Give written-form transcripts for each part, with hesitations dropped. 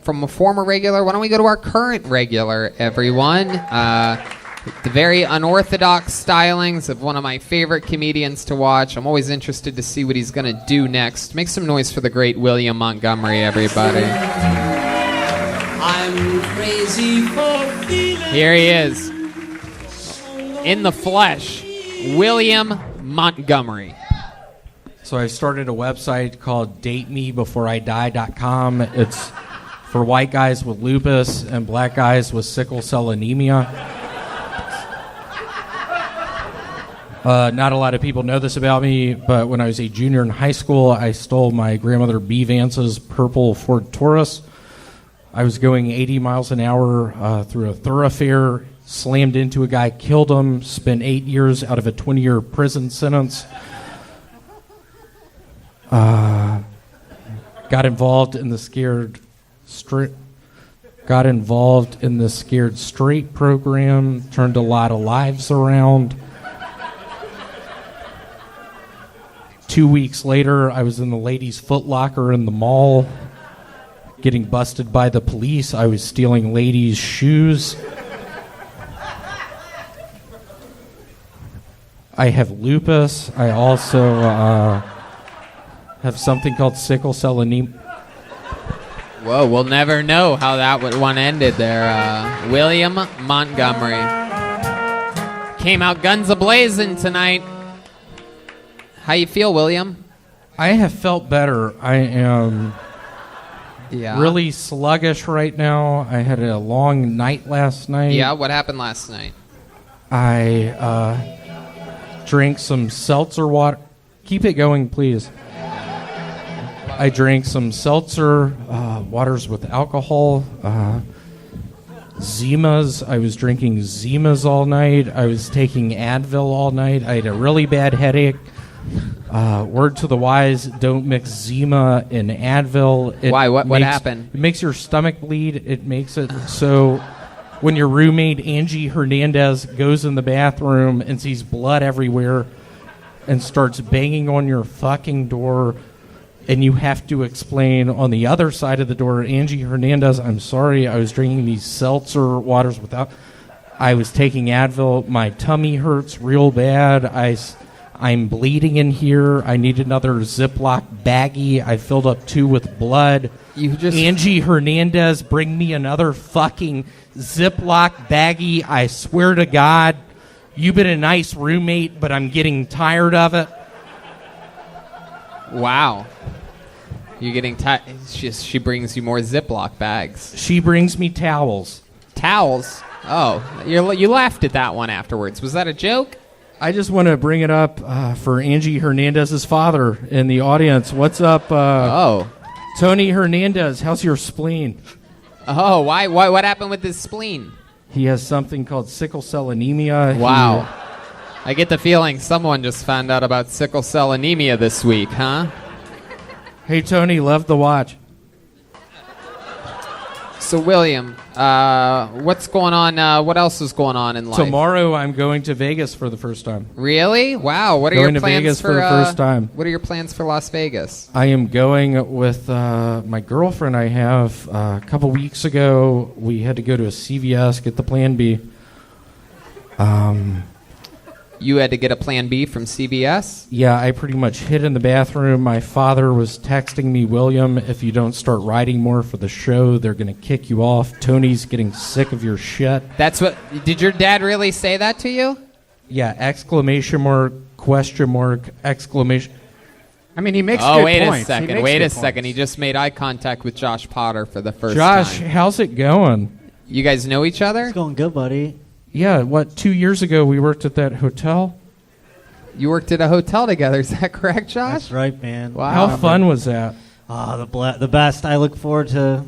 From a former regular, why don't we go to our current regular, everyone? The very unorthodox stylings of one of my favorite comedians to watch. I'm always interested to see what he's going to do next. Make some noise for the great William Montgomery, everybody. I'm crazy for feeling. Here he is. In the flesh, William Montgomery. So I started a website called datemebeforeidie.com. It's for white guys with lupus and black guys with sickle cell anemia. Not a lot of people know this about me, but when I was a junior in high school, I stole my grandmother B. Vance's purple Ford Taurus. I was going 80 miles an hour through a thoroughfare, slammed into a guy, killed him, spent 8 years out of a 20-year prison sentence. Got involved in the Scared Straight program, turned a lot of lives around. 2 weeks later, I was in the ladies' Foot Locker in the mall, getting busted by the police. I was stealing ladies' shoes. I have lupus. I also have something called sickle cell anemia. Whoa, we'll never know how that one ended there. William Montgomery. Came out guns a-blazing tonight. How you feel, William? I have felt better. I am really sluggish right now. I had a long night last night. Yeah, what happened last night? I drank some seltzer water. Keep it going, please. I drank some seltzer, waters with alcohol, Zimas. I was drinking Zimas all night. I was taking Advil all night. I had a really bad headache. Word to the wise, don't mix Zima and Advil. Why? What happened? It makes your stomach bleed. It makes it so when your roommate, Angie Hernandez, goes in the bathroom and sees blood everywhere and starts banging on your fucking door, and you have to explain on the other side of the door, Angie Hernandez, I'm sorry, I was drinking these seltzer waters without... I was taking Advil. My tummy hurts real bad. I'm bleeding in here. I need another Ziploc baggie. I filled up 2 with blood. Angie Hernandez, bring me another fucking Ziploc baggie. I swear to God, you've been a nice roommate, but I'm getting tired of it. Wow. You're getting tired. She brings you more Ziploc bags. She brings me towels. Towels? Oh, you laughed at that one afterwards. Was that a joke? I just want to bring it up for Angie Hernandez's father in the audience. What's up? Tony Hernandez, how's your spleen? Oh, why? What happened with his spleen? He has something called sickle cell anemia. Wow. I get the feeling someone just found out about sickle cell anemia this week, huh? Hey, Tony, love the watch. So, William, what's going on? What else is going on in life? Tomorrow, I'm going to Vegas for the first time. Really? Wow. What are your plans Vegas for the first time? What are your plans for Las Vegas? I am going with my girlfriend I have. A couple weeks ago, we had to go to a CVS, get the Plan B. You had to get a Plan B from CVS? Yeah, I pretty much hid in the bathroom. My father was texting me, William, if you don't start writing more for the show, they're going to kick you off. Tony's getting sick of your shit. That's what... Did your dad really say that to you? Yeah, exclamation mark, question mark, exclamation... I mean, he makes good points. Wait a second. He just made eye contact with Josh Potter for the first time. Josh, time. how's it going? You guys know each other? It's going good, buddy. Yeah, 2 years ago we worked at that hotel? You worked at a hotel together, is that correct, Josh? That's right, man. Wow. How fun was that? The best. I look forward to,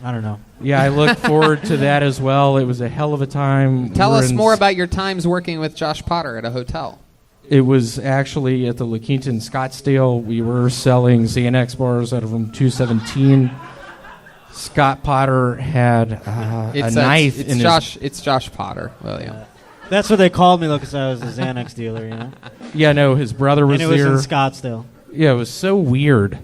I don't know. Yeah, I look forward to that as well. It was a hell of a time. Tell us more about your times working with Josh Potter at a hotel. It was actually at the La Quinta in Scottsdale. We were selling Xanax bars out of room 217. Scott Potter had a knife in his... It's Josh Potter, William. That's what they called me, though, because I was a Xanax dealer, you know? Yeah, no, his brother was there. And it was in Scottsdale. Yeah, it was so weird.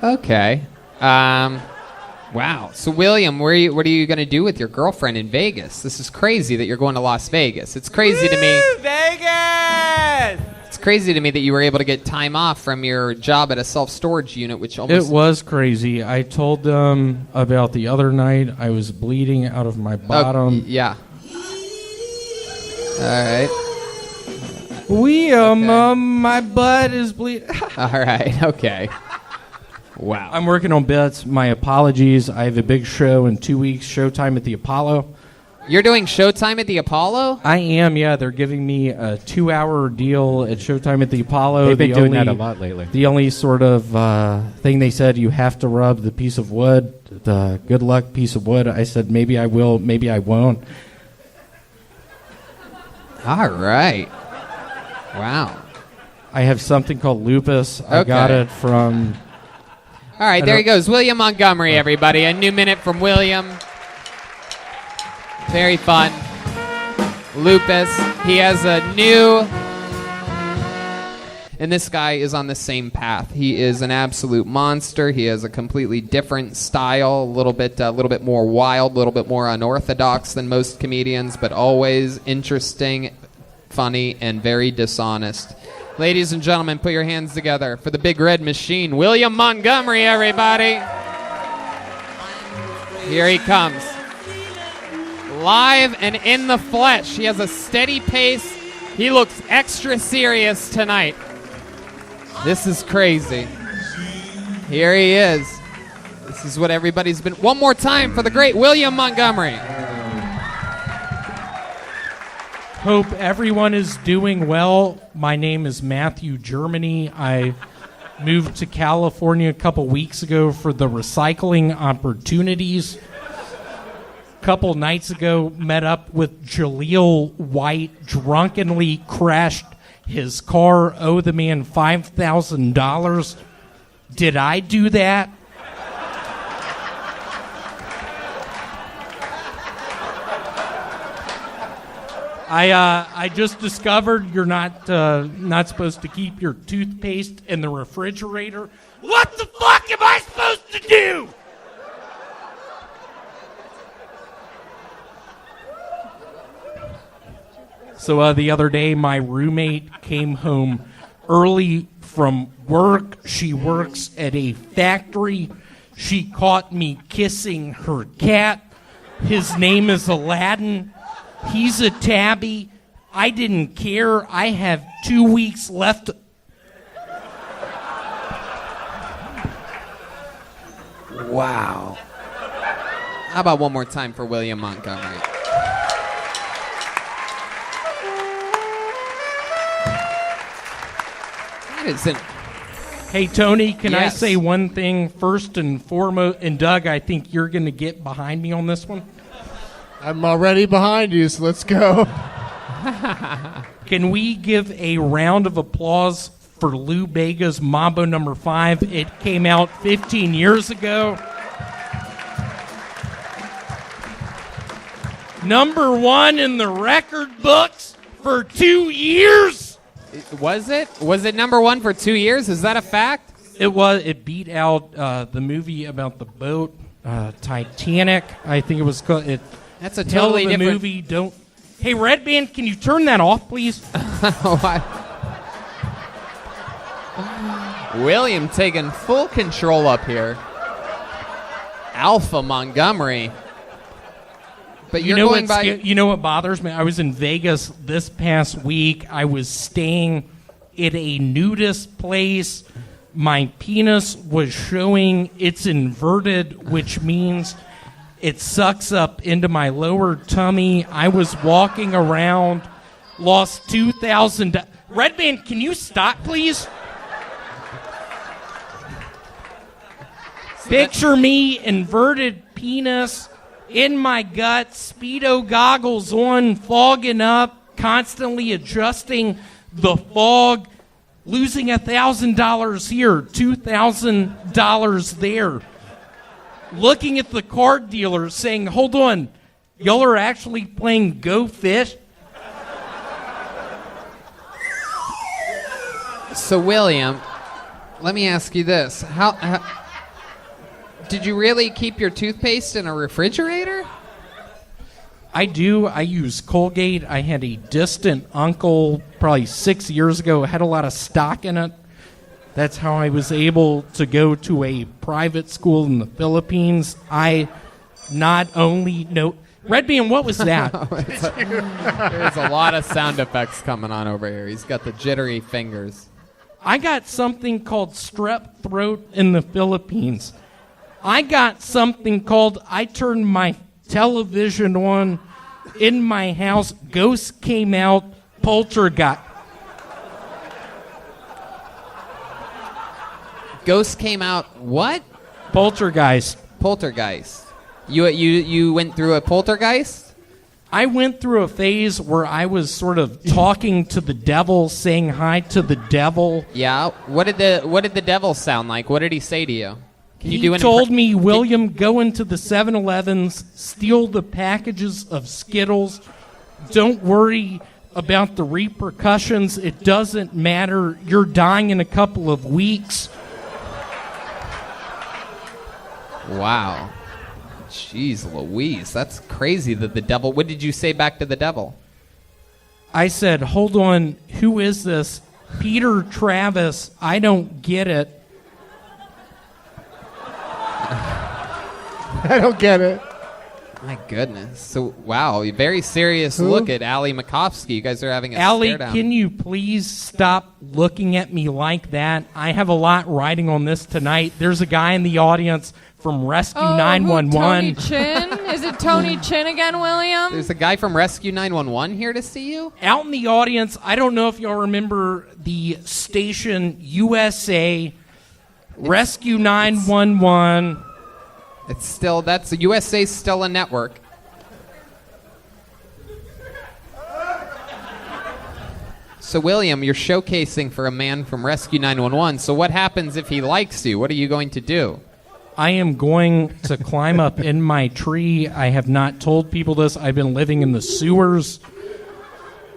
Okay. Wow. So, William, what are you going to do with your girlfriend in Vegas? This is crazy that you're going to Las Vegas. It's crazy to me. Vegas! It's crazy to me that you were able to get time off from your job at a self-storage unit, which almost... It was crazy. I told them about the other night I was bleeding out of my bottom. Yeah. All right. My butt is bleeding. All right. Okay. Wow. I'm working on bits. My apologies. I have a big show in 2 weeks, Showtime at the Apollo. You're doing Showtime at the Apollo? I am, yeah. They're giving me a 2-hour deal at Showtime at the Apollo. They've been doing that a lot lately. The only sort of thing they said, you have to rub the piece of wood, the good luck piece of wood. I said, maybe I will, maybe I won't. All right. Wow. I have something called lupus. I got it from... All right, there he goes. William Montgomery, everybody. A new minute from William. Very fun. Lupus. He has a new... And this guy is on the same path. He is an absolute monster. He has a completely different style, a little bit more wild, a little bit more unorthodox than most comedians, but always interesting, funny, and very dishonest. Ladies and gentlemen, put your hands together for the Big Red Machine, William Montgomery, everybody. Here he comes. Live and in the flesh. He has a steady pace. He looks extra serious tonight. This is crazy. Here he is. This is what everybody's been... One more time for the great William Montgomery. Hope everyone is doing well. My name is Matthew Germany. I moved to California a couple weeks ago for the recycling opportunities. A couple nights ago, met up with Jaleel White, drunkenly crashed his car, owe the man $5,000. Did I do that? I just discovered you're not supposed to keep your toothpaste in the refrigerator. What the fuck am I supposed to do? So the other day, my roommate came home early from work. She works at a factory. She caught me kissing her cat. His name is Aladdin. He's a tabby. I didn't care. I have 2 weeks left. Wow. How about one more time for William Montgomery? That isn't... Hey, Tony, can I Yes. say one thing first and foremost? And Doug, I think you're going to get behind me on this one. I'm already behind you, so let's go. Can we give a round of applause for Lou Bega's Mambo No. 5? It came out 15 years ago. Number 1 in the record books for 2 years. Was it? Was it number 1 for 2 years? Is that a fact? It was. It beat out the movie about the boat, Titanic. I think it was called. That's a totally the different movie. Don't. Hey, Red Band, can you turn that off, please? William taking full control up here. Alpha Montgomery. But you're going by... You know what bothers me? I was in Vegas this past week. I was staying at a nudist place. My penis was showing. It's inverted, which means it sucks up into my lower tummy. I was walking around, lost $2,000. Red Band, can you stop, please? Picture me, inverted penis, in my gut, Speedo goggles on, fogging up, constantly adjusting the fog, losing $1,000 here, $2,000 there. Looking at the card dealer saying, hold on, y'all are actually playing Go Fish? So, William, let me ask you this. Did you really keep your toothpaste in a refrigerator? I do. I use Colgate. I had a distant uncle probably 6 years ago, had a lot of stock in it. That's how I was able to go to a private school in the Philippines. I not only know... Red Bean, what was that? There's a lot of sound effects coming on over here. He's got the jittery fingers. I got something called strep throat in the Philippines. I got something called... I turned my television on in my house. Ghosts came out. Poltergeist. Ghost came out. What? Poltergeist. Poltergeist. You went through a poltergeist? I went through a phase where I was sort of talking to the devil, saying hi to the devil. Yeah. What did the devil sound like? What did he say to you? Can you do He told me, William, go into the 7-Elevens, steal the packages of Skittles. Don't worry about the repercussions. It doesn't matter. You're dying in a couple of weeks. Wow. Jeez Louise, that's crazy that the devil... What did you say back to the devil? I said, hold on, who is this? Peter Travis, I don't get it. I don't get it. My goodness. So, wow, a very serious look at Ali MACOFSKY. You guys are having a Allie, stare down. can you please stop looking at me like that? I have a lot riding on this tonight. There's a guy in the audience from Rescue 911. Tony Chin? Is it Tony Chin again, William? There's a guy from Rescue 911 here to see you? Out in the audience, I don't know if y'all remember the station USA, Rescue 911. It's still, that's USA's still a network. So, William, you're showcasing for a man from Rescue 911. So what happens if he likes you? What are you going to do? I am going to climb up in my tree. I have not told people this. I've been living in the sewers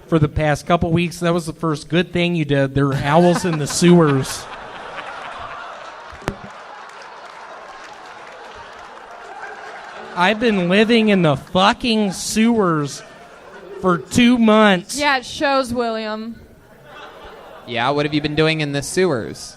for the past couple weeks. That was the first good thing you did. There are owls in the sewers. I've been living in the fucking sewers for 2 months. Yeah, it shows, William. Yeah, what have you been doing in the sewers?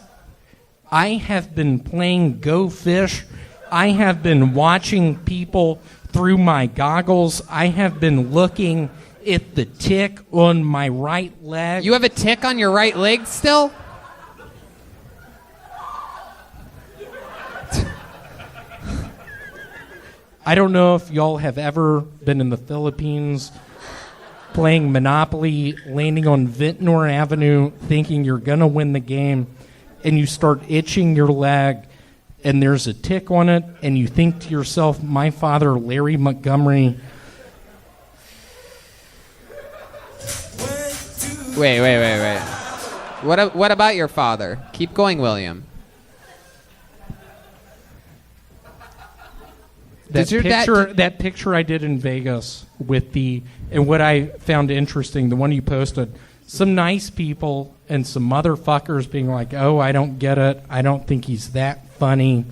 I have been playing Go Fish. I have been watching people through my goggles. I have been looking at the tick on my right leg. You have a tick on your right leg still? I don't know if y'all have ever been in the Philippines playing Monopoly, landing on Vintnor Avenue, thinking you're going to win the game, and you start itching your leg, and there's a tick on it, and you think to yourself, my father, Larry Montgomery. Wait. What about your father? Keep going, William. That picture I did in Vegas with and what I found interesting, the one you posted, some nice people and some motherfuckers being like, oh, I don't get it. I don't think he's that funny.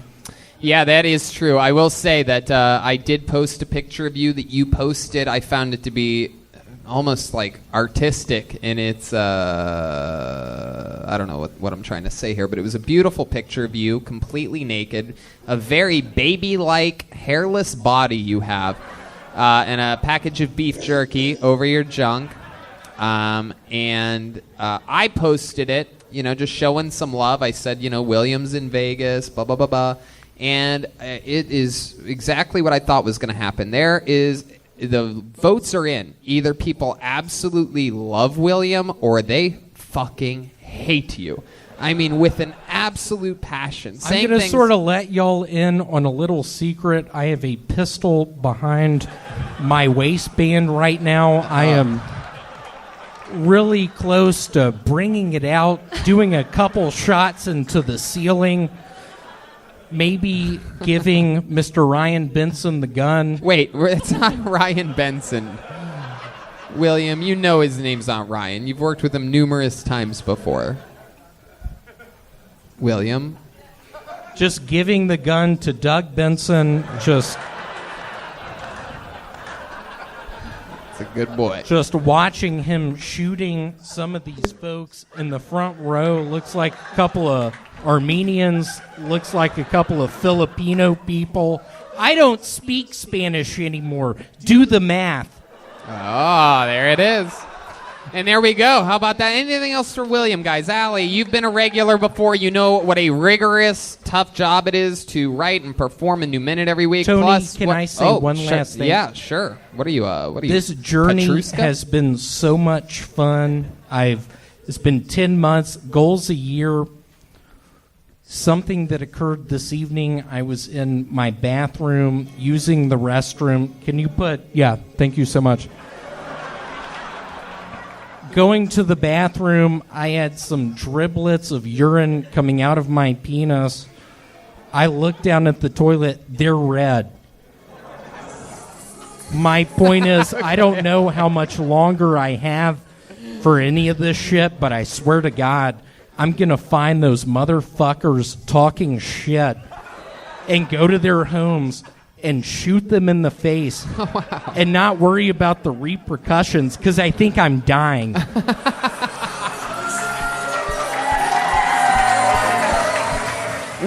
Yeah, that is true. I will say that I did post a picture of you that you posted. I found it to be almost like artistic in its, I don't know what I'm trying to say here, but it was a beautiful picture of you, completely naked, a very baby-like, hairless body you have, and a package of beef jerky over your junk. And I posted it, just showing some love. I said, William's in Vegas, blah, blah, blah, blah. And it is exactly what I thought was going to happen. The votes are in. Either people absolutely love William or they fucking hate you. I mean, with an absolute passion. I'm going to sort of let y'all in on a little secret. I have a pistol behind my waistband right now. I am really close to bringing it out, doing a couple shots into the ceiling. Maybe giving Mr. Ryan Benson the gun. Wait, it's not Ryan Benson. William, you know his name's not Ryan. You've worked with him numerous times before. William? just giving the gun to Doug Benson, just It's a good boy. Just watching him shooting some of these folks in the front row looks like a couple of Armenians, looks like a couple of Filipino people. I don't speak Spanish anymore. Do the math. Oh, there it is. And there we go. How about that? Anything else for William, guys? Allie, you've been a regular before. You know what a rigorous, tough job it is to write and perform a new minute every week. Tony, Plus, can I say one last thing? Yeah, sure. What are you? This journey Petrushka? has been so much fun. It's been 10 months, goals a year. Something that occurred this evening, I was in my bathroom using the restroom. Thank you so much. Going to the bathroom, I had some driblets of urine coming out of my penis. I looked down at the toilet, they're red. My point is, I don't know how much longer I have for any of this shit, but I swear to God, I'm going to find those motherfuckers talking shit and go to their homes and shoot them in the face and not worry about the repercussions because I think I'm dying.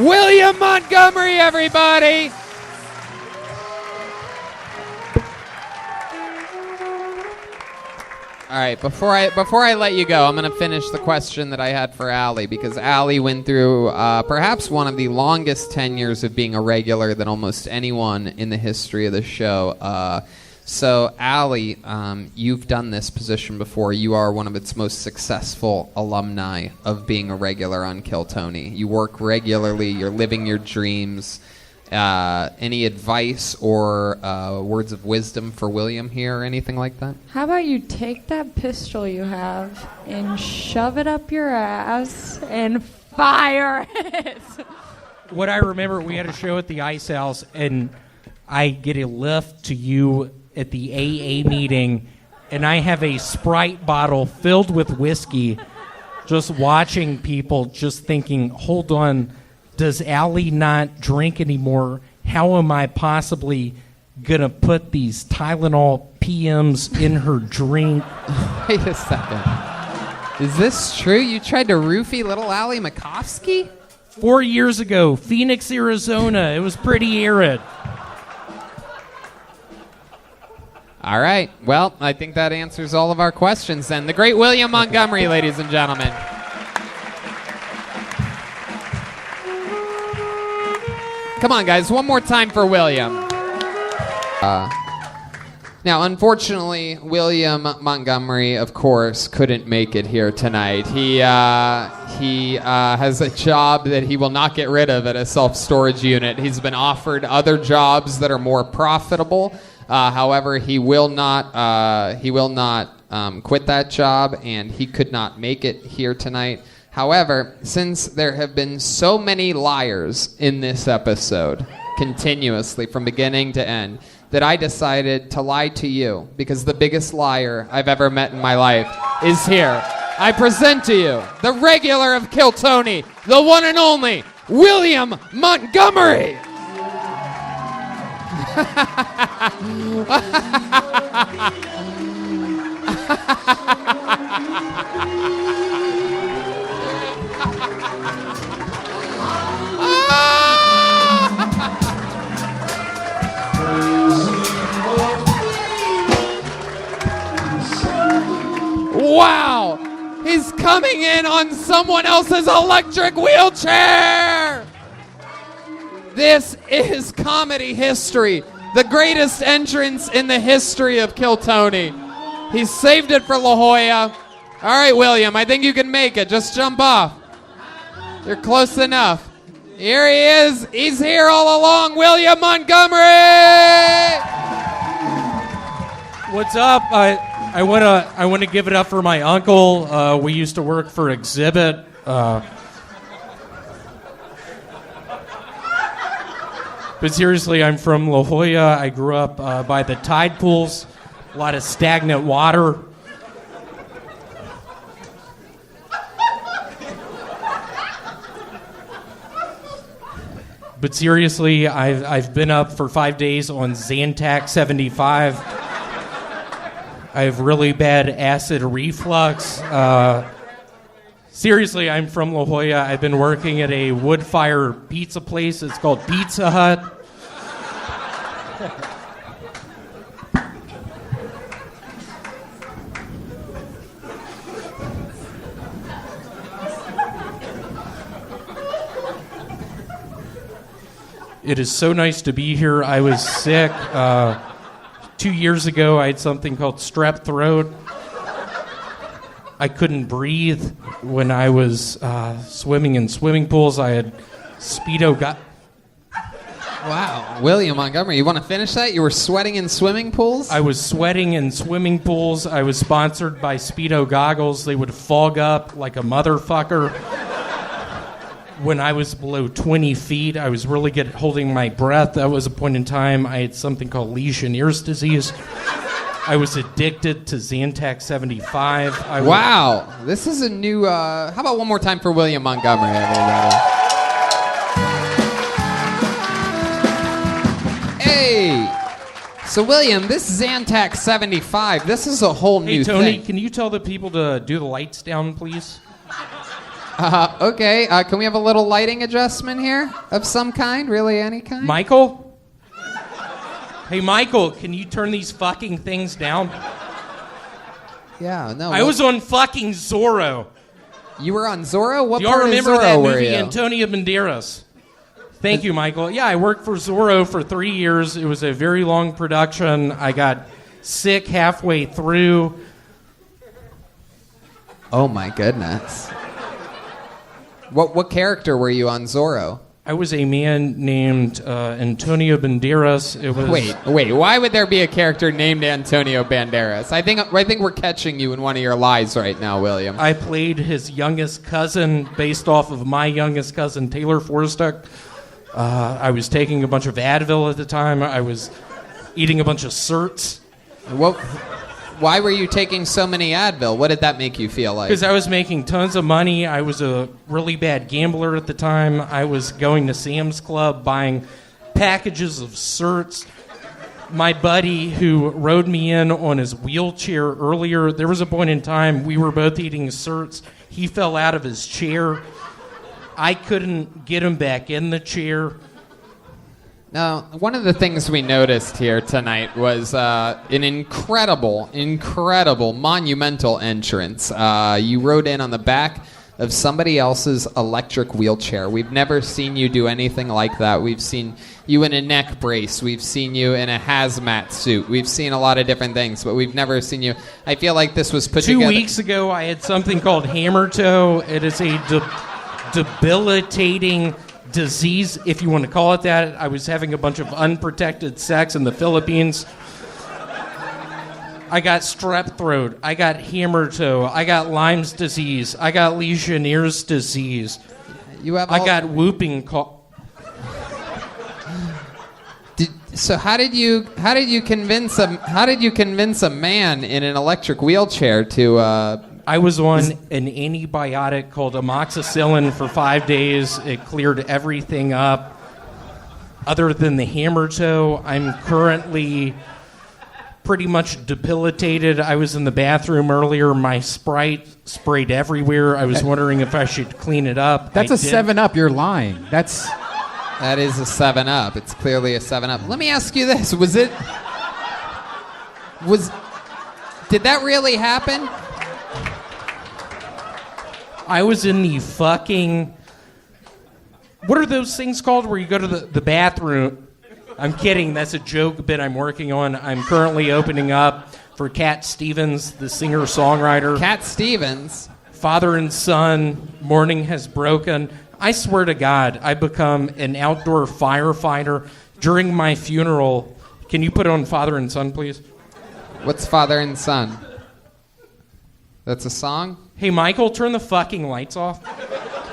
William Montgomery, everybody! All right, before I let you go, I'm going to finish the question that I had for Allie, because Allie went through perhaps one of the longest tenures of being a regular than almost anyone in the history of the show. So, Allie, you've done this position before. You are one of its most successful alumni of being a regular on Kill Tony. You work regularly. You're living your dreams. Any advice or words of wisdom for William here or anything like that? How about you take that pistol you have and shove it up your ass and fire it? What I remember, we had a show at the Ice House, and I get a lift to you at the AA meeting, and I have a Sprite bottle filled with whiskey, just watching people, just thinking, hold on, does Allie not drink anymore? How am I possibly going to put these Tylenol PMs in her drink? Wait a second. Is this true? You tried to roofie little Allie MACOFSKY? 4 years ago, Phoenix, Arizona. It was pretty arid. All right. Well, I think that answers all of our questions then. The great William Montgomery, ladies and gentlemen. Come on, guys. One more time for William. Now, unfortunately, William Montgomery, of course, couldn't make it here tonight. He has a job that he will not get rid of at a self-storage unit. He's been offered other jobs that are more profitable. However, he will not quit that job, and he could not make it here tonight. However, since there have been so many liars in this episode, continuously from beginning to end, that I decided to lie to you, because the biggest liar I've ever met in my life is here. I present to you the regular of Kill Tony, the one and only William Montgomery. Wow! He's coming in on someone else's electric wheelchair! This is comedy history. The greatest entrance in the history of Kill Tony. He saved it for La Jolla. All right, William, I think you can make it. Just jump off. You're close enough. Here he is. He's here all along. William Montgomery! What's up? I want to give it up for my uncle. We used to work for Exhibit. But seriously, I'm from La Jolla. I grew up by the tide pools, a lot of stagnant water. But seriously, I've been up for 5 days on Zantac 75. I have really bad acid reflux. Seriously, I'm from La Jolla. I've been working at a wood fire pizza place. It's called Pizza Hut. It is so nice to be here. I was sick. 2 years ago, I had something called strep throat. I couldn't breathe when I was swimming in swimming pools. I had Speedo Wow. William Montgomery, you want to finish that? You were sweating in swimming pools? I was sweating in swimming pools. I was sponsored by Speedo goggles. They would fog up like a motherfucker. When I was below 20 feet, I was really good at holding my breath. That was a point in time I had something called Legionnaire's disease. I was addicted to Zantac 75. Wow. This is a new... how about one more time for William Montgomery, everybody? Hey! So, William, this Zantac 75, this is a whole new thing. Hey, Tony, can you tell the people to do the lights down, please? Okay, can we have a little lighting adjustment here of some kind? Really, any kind? Michael? Hey, Michael, can you turn these fucking things down? Yeah, no. I was on fucking Zorro. You were on Zorro? What Do y'all part remember of Zorro that were movie, you? Antonio Banderas? Thank you, Michael. Yeah, I worked for Zorro for 3 years. It was a very long production. I got sick halfway through. Oh, my goodness. What character were you on Zorro? I was a man named Antonio Banderas. It was Wait. Why would there be a character named Antonio Banderas? I think we're catching you in one of your lies right now, William. I played his youngest cousin based off of my youngest cousin, Taylor Forstick. I was taking a bunch of Advil at the time. I was eating a bunch of certs. Why were you taking so many Advil? What did that make you feel like? Because I was making tons of money. I was a really bad gambler at the time. I was going to Sam's Club buying packages of certs. My buddy who rode me in on his wheelchair earlier, there was a point in time we were both eating certs. He fell out of his chair. I couldn't get him back in the chair. Now, one of the things we noticed here tonight was an incredible, monumental entrance. You rode in on the back of somebody else's electric wheelchair. We've never seen you do anything like that. We've seen you in a neck brace. We've seen you in a hazmat suit. We've seen a lot of different things, but we've never seen you. I feel like this was put together. 2 weeks ago, I had something called Hammertoe. It is a debilitating disease, if you want to call it that. I was having a bunch of unprotected sex in the Philippines. I got strep throat. I got hammertoe. I got Lyme's disease. I got Legionnaire's disease. I got whooping cough. So how did you convince a man in an electric wheelchair to? I was on an antibiotic called amoxicillin for 5 days. It cleared everything up. Other than the hammertoe, I'm currently pretty much debilitated. I was in the bathroom earlier. My Sprite sprayed everywhere. I was wondering if I should clean it up. That's a 7-Up. You're lying. That is a 7-Up. It's clearly a 7-Up. Let me ask you this: did that really happen? I was in the fucking... What are those things called where you go to the bathroom? I'm kidding. That's a joke bit I'm working on. I'm currently opening up for Cat Stevens, the singer-songwriter. Cat Stevens? Father and son, morning has broken. I swear to God, I become an outdoor firefighter during my funeral. Can you put on Father and Son, please? What's Father and Son? That's a song? Hey, Michael, turn the fucking lights off.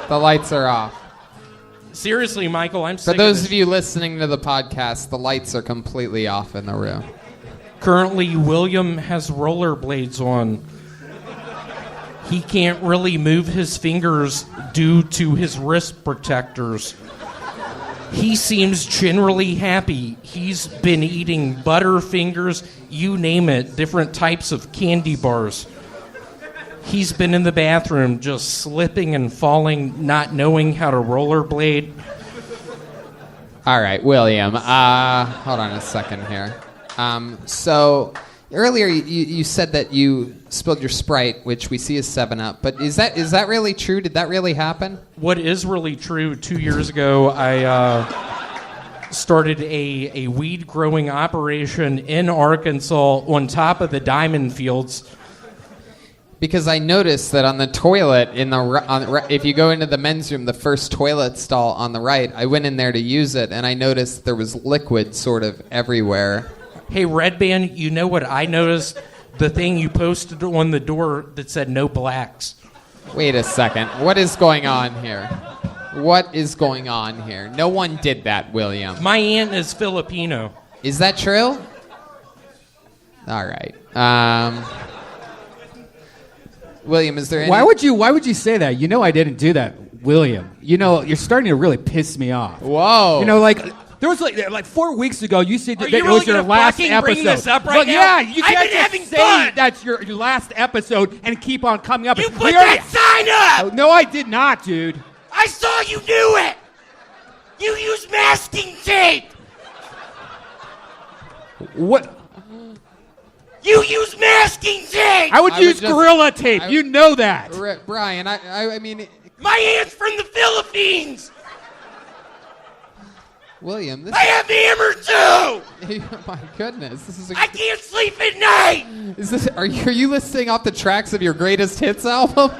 The lights are off. Seriously, Michael, I'm sick For those of of you listening to the podcast, the lights are completely off in the room. Currently, William has rollerblades on. He can't really move his fingers due to his wrist protectors. He seems generally happy. He's been eating Butterfingers, you name it, different types of candy bars. He's been in the bathroom just slipping and falling, not knowing how to rollerblade. All right, William. Hold on a second here. So earlier you said that you spilled your Sprite, which we see as 7-Up. But is that really true? Did that really happen? What is really true, 2 years ago, I started a weed growing operation in Arkansas on top of the diamond fields. Because I noticed that on the toilet, if you go into the men's room, the first toilet stall on the right, I went in there to use it, and I noticed there was liquid sort of everywhere. Hey, Red Band, you know what I noticed? The thing you posted on the door that said no blacks. Wait a second. What is going on here? What is going on here? No one did that, William. My aunt is Filipino. Is that true? All right. William, is there any... Why would you say that? You know I didn't do that, William. You know, you're starting to really piss me off. Whoa. You know, like, there was like 4 weeks ago, you said that you it really was your gonna last fucking episode. bring this up right Well, now? yeah, you I've can't been having just say fun. that's your last episode and keep on coming up. You put that sign up! No, I did not, dude. I saw you do it! You used masking tape! What? You use masking tape! I would use Gorilla Tape. You know that. Brian, I mean... My aunt's from the Philippines! William, this I have Hammertoe! My goodness, this is... I can't sleep at night! Is this... Are you listing off the tracks of your greatest hits album?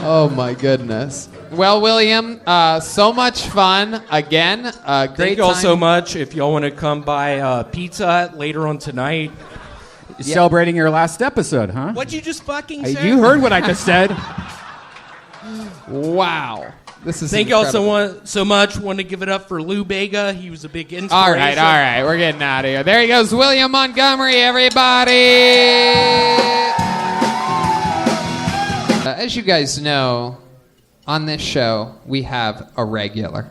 Oh my goodness. Well, William, so much fun again. Great Thank y'all time. so much. If y'all want to come by pizza later on tonight. Celebrating your last episode, huh? What'd you just fucking say? You heard what I just said. Wow. This is Thank y'all incredible. so much. Want to give it up for Lou Bega. He was a big inspiration. All right. We're getting out of here. There he goes, William Montgomery, everybody. As you guys know, on this show, we have a regular.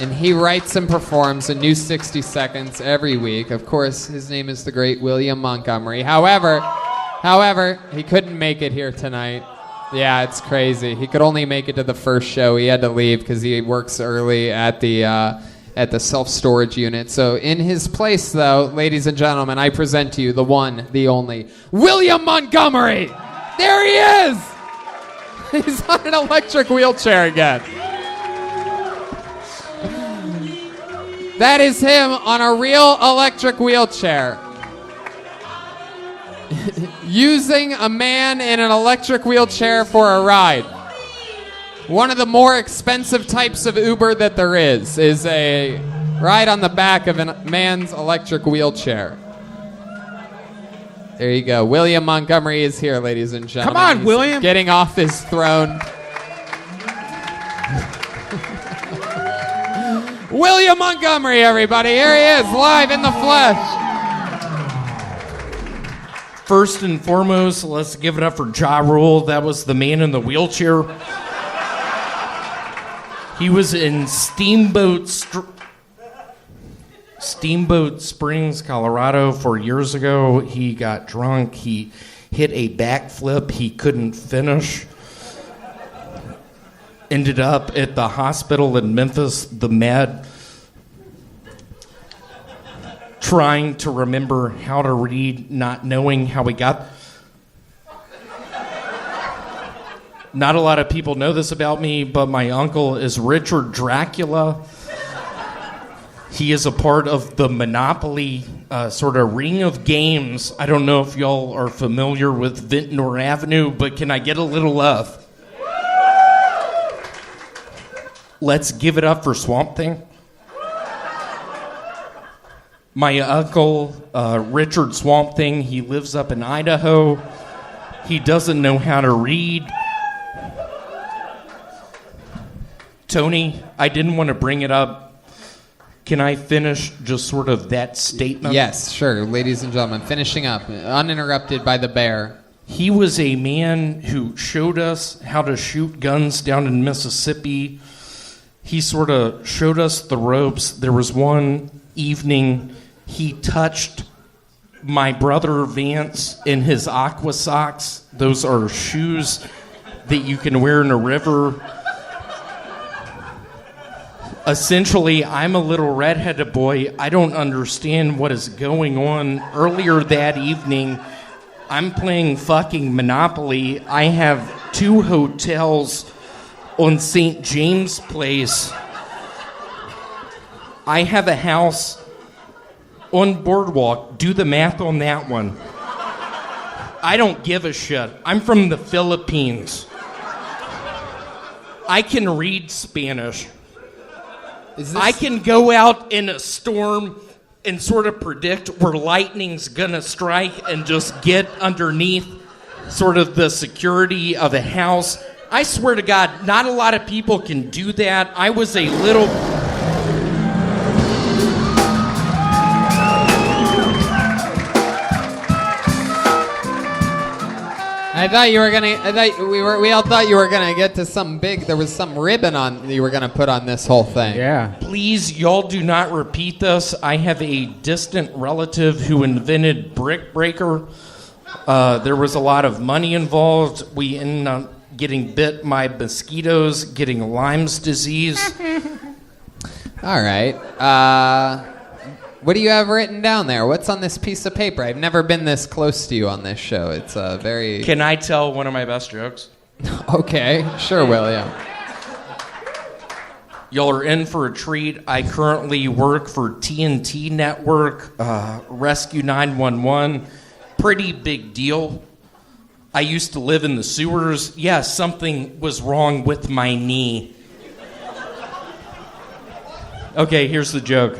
And he writes and performs a new 60 seconds every week. Of course, his name is the great William Montgomery. However, he couldn't make it here tonight. Yeah, it's crazy. He could only make it to the first show. He had to leave because he works early at the self-storage unit. So in his place, though, ladies and gentlemen, I present to you the one, the only, William Montgomery. There he is. He's on an electric wheelchair again. That is him on a real electric wheelchair. Using a man in an electric wheelchair for a ride. One of the more expensive types of Uber that there is a ride on the back of a man's electric wheelchair. There you go. William Montgomery is here, ladies and gentlemen. Come on, He's William. Getting off his throne. William Montgomery, everybody. Here he is, live in the flesh. First and foremost, let's give it up for Ja Rule. That was the man in the wheelchair. He was in Steamboat Springs, Colorado 4 years ago. He got drunk. He hit a backflip he couldn't finish. Ended up at the hospital in Memphis, the Med, trying to remember how to read, not knowing how he got. Not a lot of people know this about me, but my uncle is Richard Dracula. He is a part of the Monopoly sort of ring of games. I don't know if y'all are familiar with Ventnor Avenue, but can I get a little love? Let's give it up for Swamp Thing. My uncle, Richard Swamp Thing, he lives up in Idaho. He doesn't know how to read. Tony, I didn't want to bring it up. Can I finish just sort of that statement? Yes, sure. Ladies and gentlemen, finishing up, uninterrupted by the bear. He was a man who showed us how to shoot guns down in Mississippi. He sort of showed us the ropes. There was one evening he touched my brother Vance in his aqua socks. Those are shoes that you can wear in a river. Essentially, I'm a little redheaded boy. I don't understand what is going on. Earlier that evening, I'm playing fucking Monopoly. I have 2 hotels on St. James Place. I have a house on Boardwalk. Do the math on that one. I don't give a shit. I'm from the Philippines. I can read Spanish. I can go out in a storm and sort of predict where lightning's gonna strike and just get underneath sort of the security of a house. I swear to God, not a lot of people can do that. I was a little... We all thought you were gonna get to some big. There was some ribbon on you were gonna put on this whole thing. Yeah. Please, y'all do not repeat this. I have a distant relative who invented brick breaker. There was a lot of money involved. We ended up getting bit by mosquitoes, getting Lyme's disease. All right. What do you have written down there? What's on this piece of paper? I've never been this close to you on this show. It's a very... Can I tell one of my best jokes? Okay, sure, William. Y'all are in for a treat. I currently work for TNT Network, Rescue 911. Pretty big deal. I used to live in the sewers. Yeah, something was wrong with my knee. Okay, here's the joke.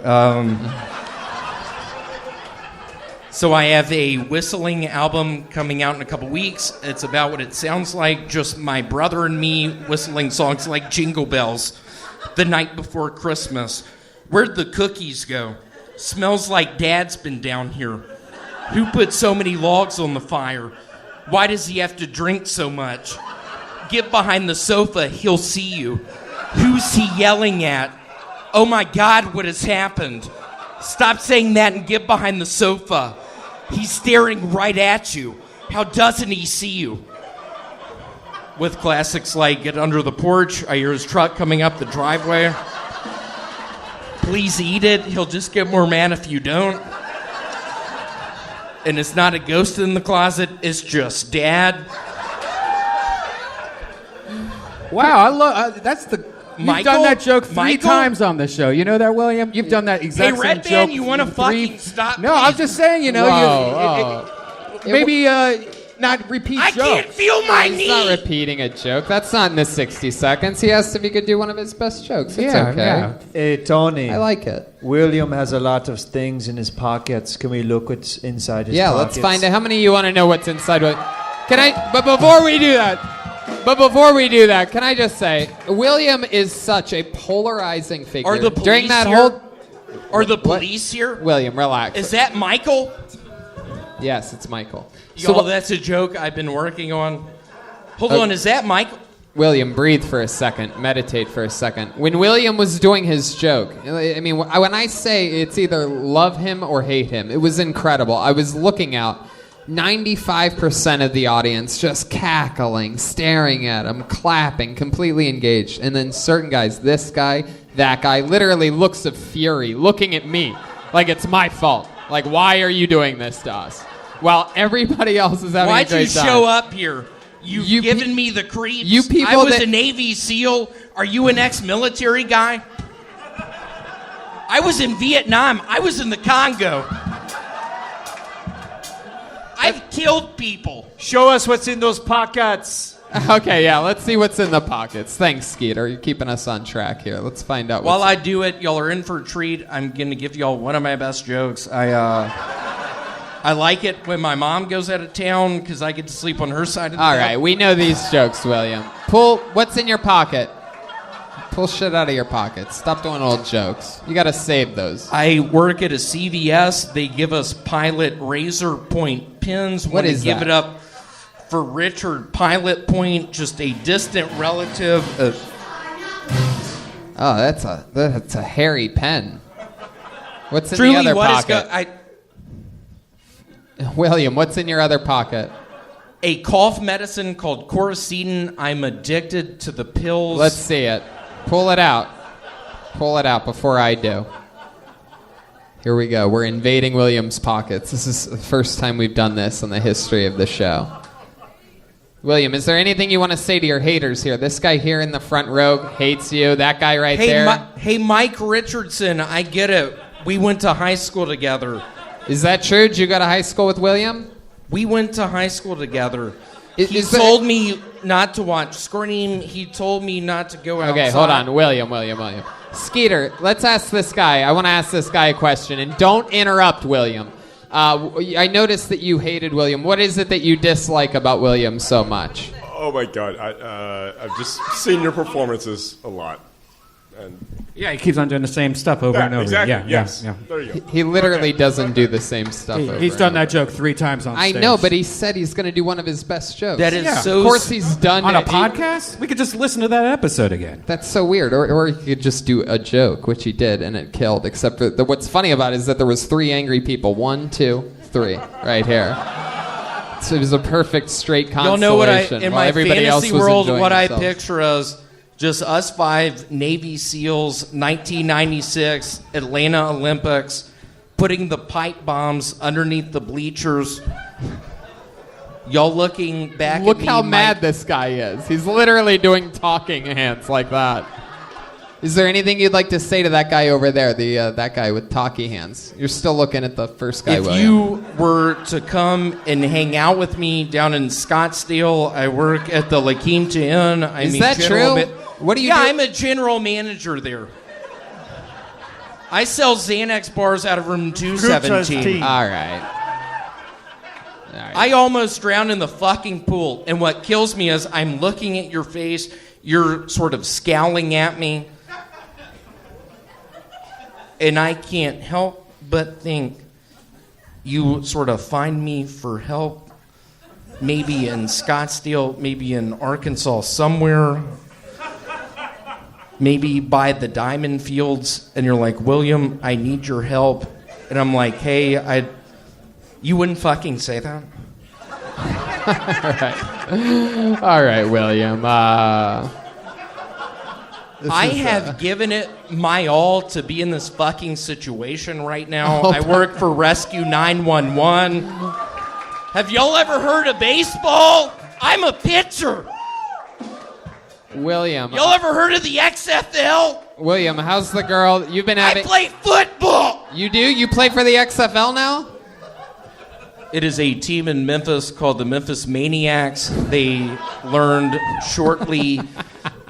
So I have a whistling album coming out in a couple weeks. It's about what it sounds like, just my brother and me whistling songs like Jingle Bells, The Night Before Christmas. Where'd the cookies go? Smells like Dad's been down here. Who put so many logs on the fire? Why does he have to drink so much? Get behind the sofa, he'll see you. Who's he yelling at? Oh my God, what has happened? Stop saying that and get behind the sofa. He's staring right at you. How doesn't he see you? With classics like Get Under the Porch, I hear his truck coming up the driveway. Please eat it. He'll just get more mad if you don't. And it's not a ghost in the closet, it's just Dad. Wow, I love that's the... You've done that joke 3 times on the show. You know that, William? You've done that exact same joke. Hey, Red Band, you want to fucking stop? No, I'm just saying, you know, maybe not repeat jokes. I can't feel my knee. He's not repeating a joke. That's not in the 60 seconds. He asked if he could do one of his best jokes. It's okay. Yeah. Hey, Tony. I like it. William has a lot of things in his pockets. Can we look what's inside his pockets? Yeah, let's find out. How many of you want to know what's inside? Can I? But before we do that, can I just say, William is such a polarizing figure. Are the police during that here? whole? Are the police here? William, relax. Is that Michael? Yes, it's Michael. Y'all, that's a joke I've been working on. Hold on, is that Michael? William, breathe for a second. Meditate for a second. When William was doing his joke, I mean, when I say it's either love him or hate him, it was incredible. I was looking out. 95% of the audience just cackling, staring at him, clapping, completely engaged. And then certain guys, this guy, that guy, literally looks of fury, looking at me like it's my fault. Like, why are you doing this to us? While everybody else is having a great time. Why'd you show up here? You've given me the creeps. You people I was a Navy SEAL. Are you an ex-military guy? I was in Vietnam. I was in the Congo. I've killed people. Show us what's in those pockets. Okay, yeah, let's see what's in the pockets. Thanks, Skeeter. You're keeping us on track here. Let's find out. While I do it, y'all are in for a treat. I'm going to give y'all one of my best jokes. I like it when my mom goes out of town because I get to sleep on her side of the bed. All right, we know these jokes, William. Pull what's in your pocket. Pull shit out of your pockets. Stop doing old jokes. You got to save those. I work at a CVS. They give us Pilot razor point pens. What is give that? it up for Richard Pilot Point, just a distant relative of... Oh, that's a hairy pen. What's in Truly, the other what is pocket? William, what's in your other pocket? A cough medicine called Coricidin. I'm addicted to the pills. Let's see it. Pull it out. Pull it out before I do. Here we go. We're invading William's pockets. This is the first time we've done this in the history of the show. William, is there anything you want to say to your haters here? This guy here in the front row hates you. That guy right there. Hey, Mike Richardson, I get it. We went to high school together. Is that true? Did you go to high school with William? We went to high school together. He told me not to watch Scream. He told me not to go outside. Okay, hold on. William. Skeeter, let's ask this guy. I want to ask this guy a question, and don't interrupt William. I noticed that you hated William. What is it that you dislike about William so much? Oh my God, I've just seen your performances a lot. And yeah, he keeps on doing the same stuff over and over. Exactly. Yeah, yes. yeah. There you go. He literally doesn't do the same stuff over. He's done that joke 3 times on stage. I know, but he said he's going to do one of his best jokes. That is so... Of course he's done on it. a podcast? We could just listen to that episode again. That's so weird. Or he could just do a joke, which he did, and it killed. Except for what's funny about it is that there was 3 angry people. 1, 2, 3, right here. So it was a perfect straight constellation. You'll know what in my fantasy world, what I themselves. picture as just us 5 Navy SEALs, 1996 Atlanta Olympics, putting the pipe bombs underneath the bleachers. Y'all looking back Look at me. how mad this guy is. He's literally doing talking hands like that. Is there anything you'd like to say to that guy over there, that guy with talkie hands? You're still looking at the first guy, If William. you were to come and hang out with me down in Scottsdale, I work at the La Quinta Inn. Is that true? What do you do? I'm a general manager there. I sell Xanax bars out of room 217. All right. I almost drowned in the fucking pool. And what kills me is I'm looking at your face. You're sort of scowling at me. And I can't help but think you sort of find me for help. Maybe in Scottsdale, maybe in Arkansas somewhere. Maybe by the diamond fields. And you're like, William, I need your help. And I'm like, hey, you wouldn't fucking say that? All right, William. I have given it my all to be in this fucking situation right now. I work for Rescue 911. Have y'all ever heard of baseball? I'm a pitcher. William. Y'all ever heard of the XFL? William, how's the girl? You've been having... I play football. You do? You play for the XFL now? It is a team in Memphis called the Memphis Maniacs. They learned shortly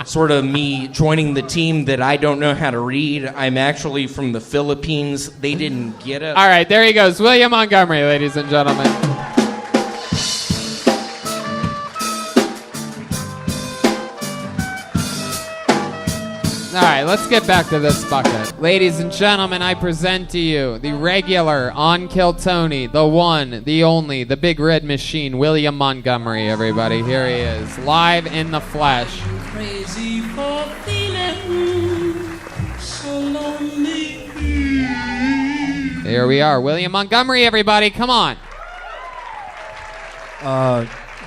sort of me joining the team that I don't know how to read. I'm actually from the Philippines. They didn't get it. All right, there he goes. William Montgomery, ladies and gentlemen. All right, let's get back to this bucket. Ladies and gentlemen, I present to you the regular on Kill Tony, the one, the only, the big red machine, William Montgomery, everybody. Here he is, live in the flesh. Crazy for feeling so lonely. Here we are, William Montgomery, everybody, come on.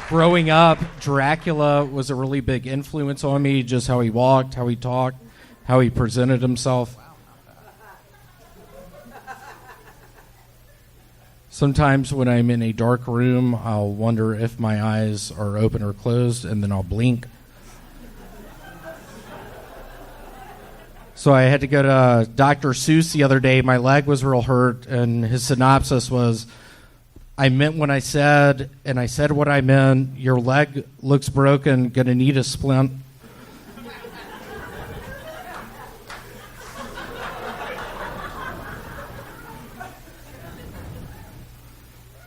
Growing up, Dracula was a really big influence on me, just how he walked, how he talked, how he presented himself. Sometimes when I'm in a dark room, I'll wonder if my eyes are open or closed, and then I'll blink. So I had to go to Dr. Seuss the other day. My leg was real hurt, and his synopsis was, I meant what I said, and I said what I meant. Your leg looks broken, gonna need a splint.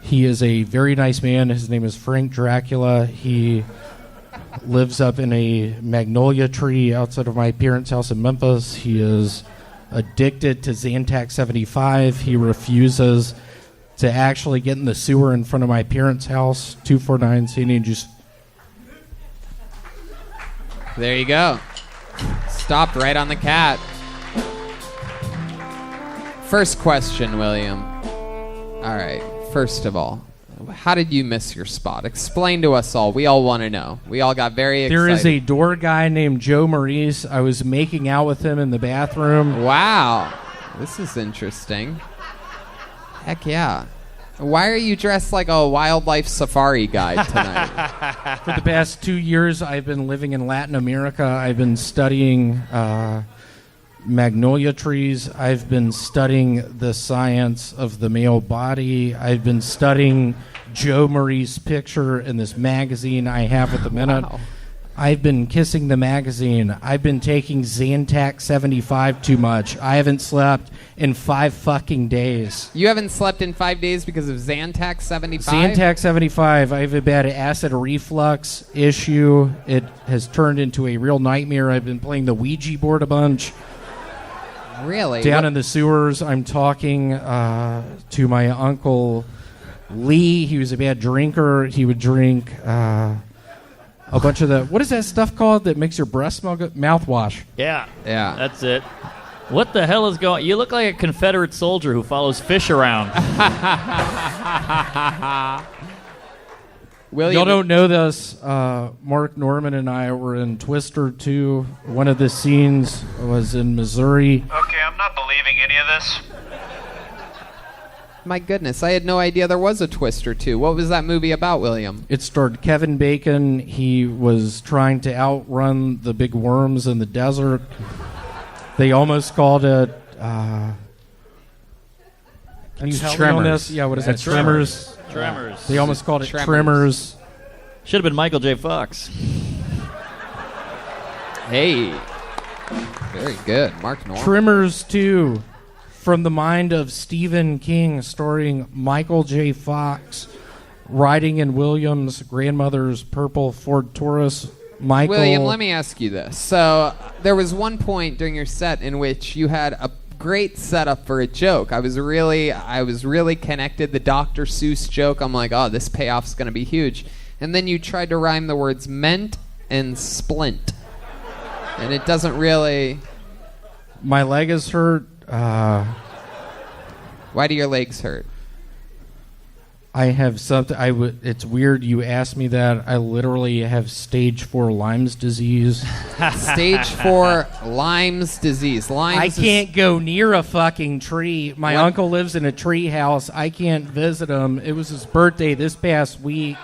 He is a very nice man. His name is Frank Dracula. He lives up in a magnolia tree outside of my parents' house in Memphis. He is addicted to Zantac 75. He refuses to actually get in the sewer in front of my parents' house, 249 Sandy, and just... There you go. Stopped right on the cat. First question, William. All right, first of all, how did you miss your spot? Explain to us all. We all want to know. We all got very excited. There is a door guy named Joe Maurice. I was making out with him in the bathroom. Wow. This is interesting. Heck yeah. Why are you dressed like a wildlife safari guide tonight? For the past 2 years, I've been living in Latin America. I've been studying magnolia trees. I've been studying the science of the male body. I've been studying Joe Marie's picture in this magazine I have at the minute. Wow. I've been kissing the magazine. I've been taking Zantac 75 too much. I haven't slept in 5 fucking days. You haven't slept in 5 days because of Zantac 75? Zantac 75. I have a bad acid reflux issue. It has turned into a real nightmare. I've been playing the Ouija board a bunch. Really? Down in the sewers, I'm talking to my uncle Lee. He was a bad drinker. He would drink a bunch of the... What is that stuff called that makes your breath smell good? Mouthwash. Yeah. Yeah. That's it. What the hell is going... You look like a Confederate soldier who follows fish around. William, Y'all don't know this. Mark Norman and I were in Twister 2. One of the scenes was in Missouri. Okay, I'm not believing any of this. My goodness, I had no idea there was a Twister 2. What was that movie about, William? It starred Kevin Bacon. He was trying to outrun the big worms in the desert. They almost called it... Can you help me on this? Yeah, what is that? Tremors. Tremors. They almost called it Tremors. Should have been Michael J. Fox. Hey. Very good. Mark Norman. Tremors 2. From the mind of Stephen King, starring Michael J. Fox, riding in William's grandmother's purple Ford Taurus. Michael... William, let me ask you this. So there was one point during your set in which you had a great setup for a joke. I was really connected. The Dr. Seuss joke, I'm like, oh, this payoff's going to be huge. And then you tried to rhyme the words ment and splint. And it doesn't really... My leg is hurt. Why do your legs hurt? I have something. It's weird you asked me that. I literally have stage 4 Lyme's disease. Stage 4 Lyme's disease. I can't go near a fucking tree. My uncle lives in a tree house. I can't visit him. It was his birthday this past week.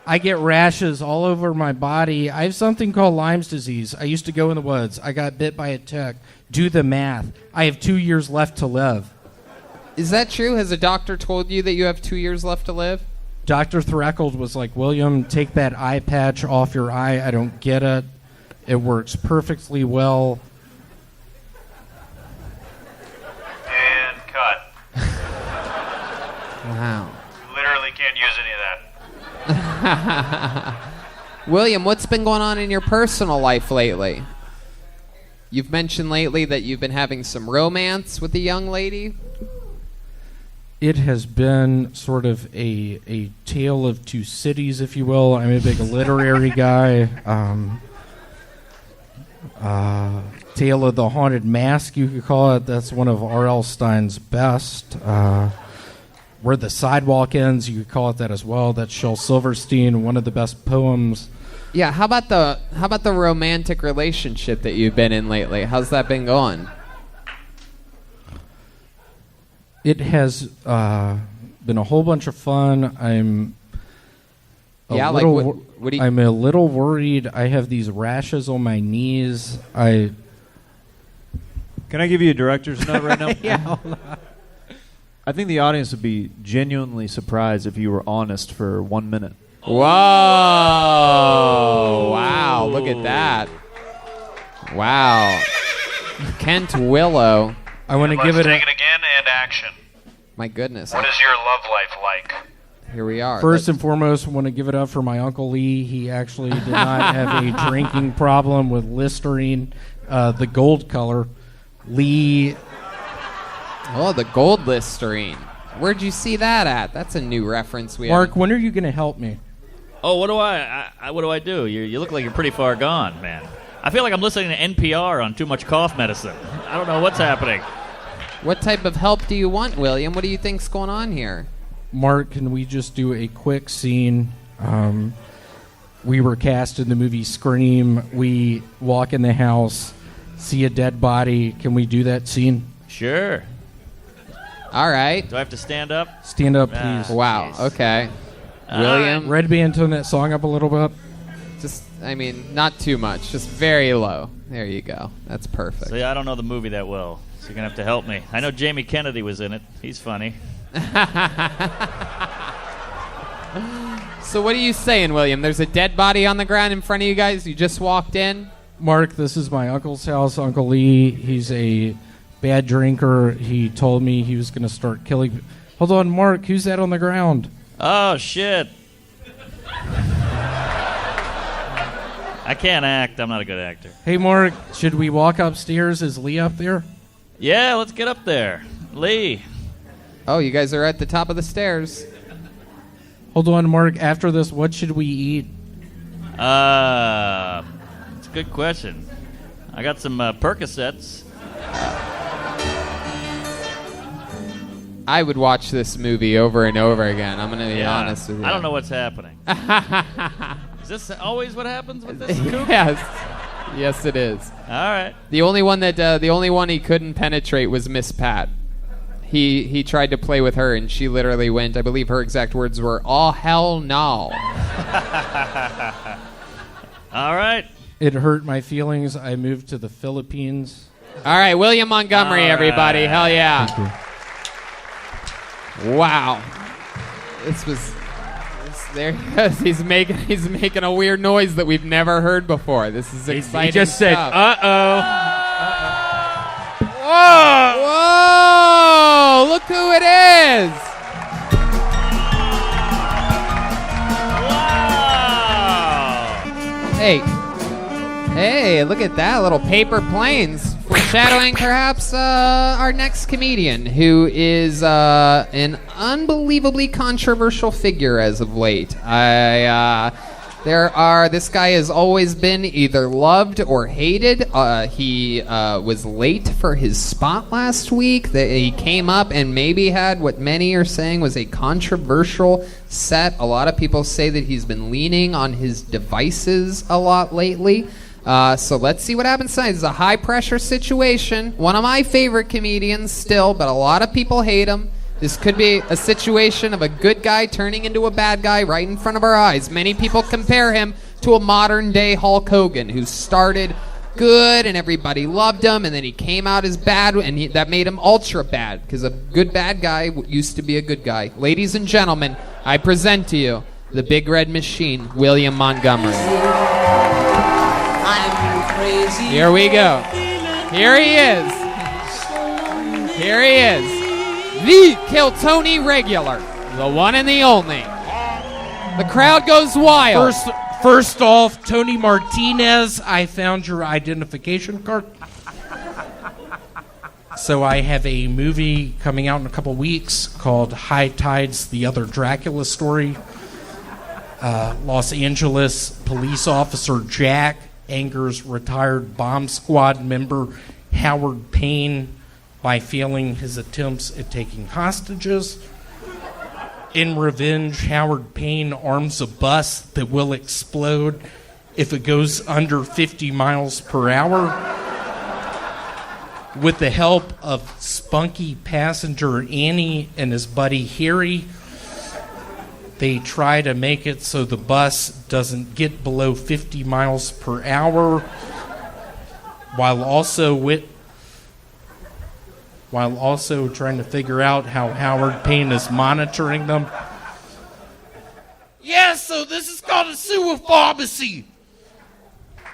I get rashes all over my body. I have something called Lyme's disease. I used to go in the woods. I got bit by a tick. Do the math. I have 2 years left to live. Is that true? Has a doctor told you that you have 2 years left to live? Dr. Threckeld was like, William, take that eye patch off your eye. I don't get it. It works perfectly well. And cut. Wow. Literally can't use any of that. William, what's been going on in your personal life lately? You've mentioned lately that you've been having some romance with a young lady. It has been sort of a tale of two cities, if you will. I'm a big literary guy. Tale of the Haunted Mask, you could call it. That's one of R.L. Stein's best. Where the Sidewalk Ends, you could call it that as well. That's Shel Silverstein, one of the best poems. Yeah, how about the romantic relationship that you've been in lately? How's that been going? It has been a whole bunch of fun. I'm a little worried. I have these rashes on my knees. Can I give you a director's note right now? Yeah, hold on. I think the audience would be genuinely surprised if you were honest for 1 minute. Whoa! Wow, look at that. Wow. Kent Willow. I want to give it take it again and action. My goodness. What is your love life like? Here we are. First and foremost, I want to give it up for my Uncle Lee. He actually did not have a drinking problem with Listerine, the gold color. Lee... Oh, the gold Listerine. Where'd you see that at? That's a new reference we Mark, when are you going to help me? Oh, what do I do? You look like you're pretty far gone, man. I feel like I'm listening to NPR on too much cough medicine. I don't know what's happening. What type of help do you want, William? What do you think's going on here? Mark, can we just do a quick scene? We were cast in the movie Scream. We walk in the house, see a dead body. Can we do that scene? Sure. All right. Do I have to stand up? Stand up, please. Wow. Geez. Okay. William? Red Band, tone that song up a little bit. Just, I mean, not too much. Just very low. There you go. That's perfect. See, I don't know the movie that well, so you're going to have to help me. I know Jamie Kennedy was in it. He's funny. So what are you saying, William? There's a dead body on the ground in front of you guys? You just walked in? Mark, this is my uncle's house, Uncle Lee. He's a bad drinker. He told me he was going to start killing... Hold on, Mark. Who's that on the ground? Oh, shit. I can't act. I'm not a good actor. Hey, Mark, should we walk upstairs? Is Lee up there? Yeah, let's get up there. Lee. Oh, you guys are at the top of the stairs. Hold on, Mark. After this, what should we eat? It's a good question. I got some Percocets. I would watch this movie over and over again. I'm going to be honest with you. I don't know what's happening. Is this always what happens with this kook? Yes, it is. All right. The only one he couldn't penetrate was Miss Pat. He tried to play with her, and she literally went, I believe her exact words were, "Oh, hell no." All right. It hurt my feelings. I moved to the Philippines. All right, William Montgomery, everybody. Hell yeah. Thank you. Wow. There he is. He's making a weird noise that we've never heard before. This is exciting. He just said, stuff. "Uh-oh." Whoa! Whoa! Look who it is! Wow! Hey, look at that, little paper planes. Foreshadowing perhaps our next comedian, who is an unbelievably controversial figure as of late. This guy has always been either loved or hated. He was late for his spot last week. He came up and maybe had what many are saying was a controversial set. A lot of people say that he's been leaning on his devices a lot lately. So let's see what happens tonight. This is a high-pressure situation. One of my favorite comedians still, but a lot of people hate him. This could be a situation of a good guy turning into a bad guy right in front of our eyes. Many people compare him to a modern-day Hulk Hogan, who started good and everybody loved him, and then he came out as bad, and that made him ultra bad, because a good bad guy used to be a good guy. Ladies and gentlemen, I present to you the Big Red Machine, William Montgomery. Here we go. Here he is. Here he is. The Kill Tony regular. The one and the only. The crowd goes wild. First off, Tony Martinez, I found your identification card. So I have a movie coming out in a couple weeks called High Tides, the Other Dracula Story. Los Angeles police officer Jack angers retired bomb squad member Howard Payne by failing his attempts at taking hostages. In revenge, Howard Payne arms a bus that will explode if it goes under 50 miles per hour. With the help of spunky passenger Annie and his buddy Harry, they try to make it so the bus doesn't get below 50 miles per hour, while also trying to figure out how Howard Payne is monitoring them. Yeah, so this is called a sewer pharmacy.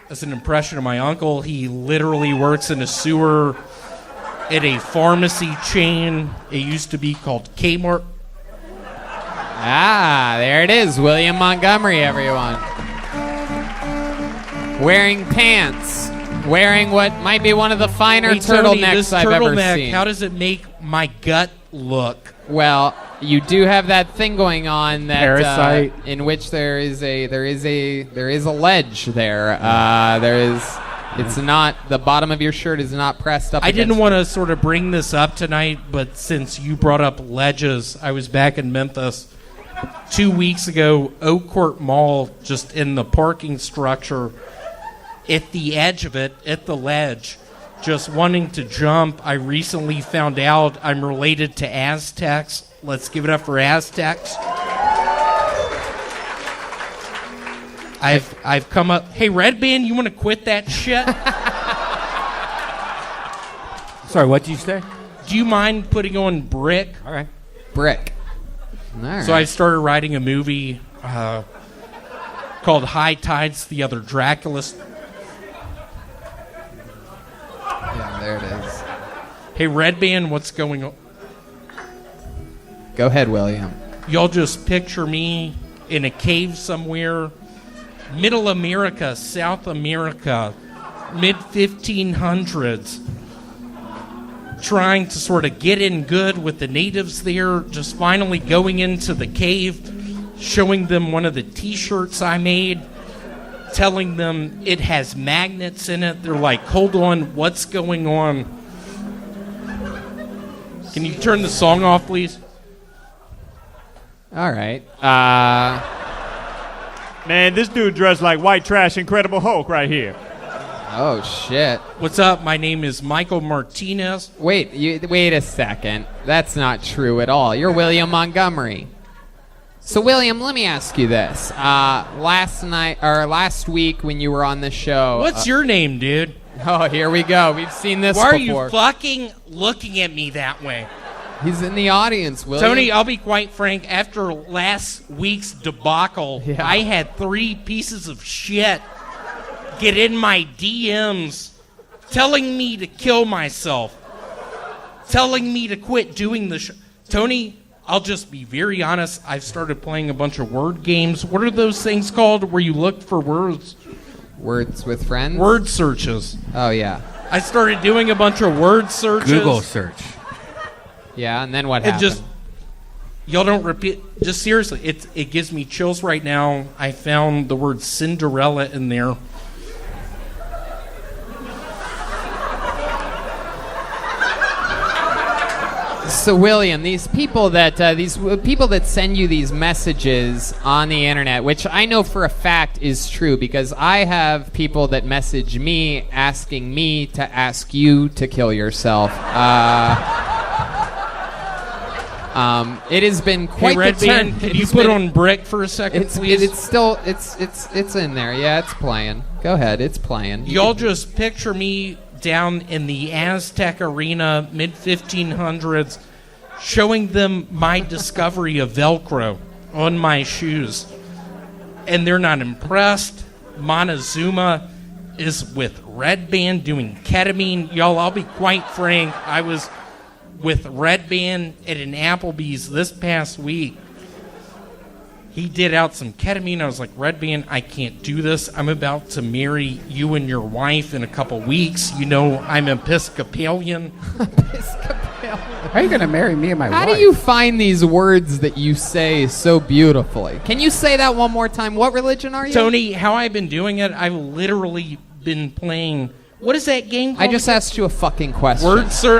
That's an impression of my uncle. He literally works in a sewer at a pharmacy chain. It used to be called Kmart. There it is, William Montgomery, everyone. Wearing pants. Wearing what might be one of the finer turtlenecks I've ever seen. How does it make my gut look? Well, you do have that thing going on that Parasite. in which there is a ledge there. It's not, the bottom of your shirt is not pressed up. I didn't want to sort of bring this up tonight, but since you brought up ledges, I was back in Memphis 2 weeks ago, Oak Court Mall, just in the parking structure, at the edge of it, at the ledge, just wanting to jump. I recently found out I'm related to Aztecs. Let's give it up for Aztecs. I've come up. Hey, Red Band, you want to quit that shit? Sorry, what did you say? Do you mind putting on Brick? All right. Brick. All right. So I started writing a movie called High Tides, the other Dracula. Yeah, there it is. Hey, Red Band, what's going on? Go ahead, William. Y'all just picture me in a cave somewhere, Middle America, South America, mid-1500s, trying to sort of get in good with the natives there, just finally going into the cave, showing them one of the T-shirts I made, telling them it has magnets in it. They're like, hold on, what's going on? Can you turn the song off, please? All right. Man, this dude dressed like white trash Incredible Hulk right here. Oh, shit. What's up? My name is Michael Martinez. Wait a second. That's not true at all. You're William Montgomery. So, William, let me ask you this. Last week when you were on the show... What's your name, dude? Oh, here we go. We've seen this Why before. are you fucking looking at me that way? He's in the audience, William. Tony, I'll be quite frank. After last week's debacle, I had 3 pieces of shit get in my DMs telling me to kill myself, telling me to quit doing the show. Tony, I'll just be very honest. I've started playing a bunch of word games. What are those things called where you look for words? Words with friends? Word searches. Oh, yeah. I started doing a bunch of word searches. Google search. Yeah, and then what It happened? just, y'all don't repeat. Just seriously, it gives me chills right now. I found the word Cinderella in there. So, William, these people that send you these messages on the internet, which I know for a fact is true because I have people that message me asking me to ask you to kill yourself. It has been quite Hey, Red the turn. Band, can you put on Brick for a second, please? It's still it's in there. Yeah, it's playing. Go ahead, it's playing. Y'all just picture me down in the Aztec arena, mid-1500s, showing them my discovery of Velcro on my shoes. And they're not impressed. Montezuma is with Red Band doing ketamine. Y'all, I'll be quite frank. I was with Red Band at an Applebee's this past week. He did out some ketamine. I was like, Red Band, I can't do this. I'm about to marry you and your wife in a couple weeks. You know, I'm Episcopalian. How are you going to marry me and my wife? How do you find these words that you say so beautifully? Can you say that one more time? What religion are you? Tony, how I've been doing it, I've literally been playing... What is that game called? I just asked you a fucking question.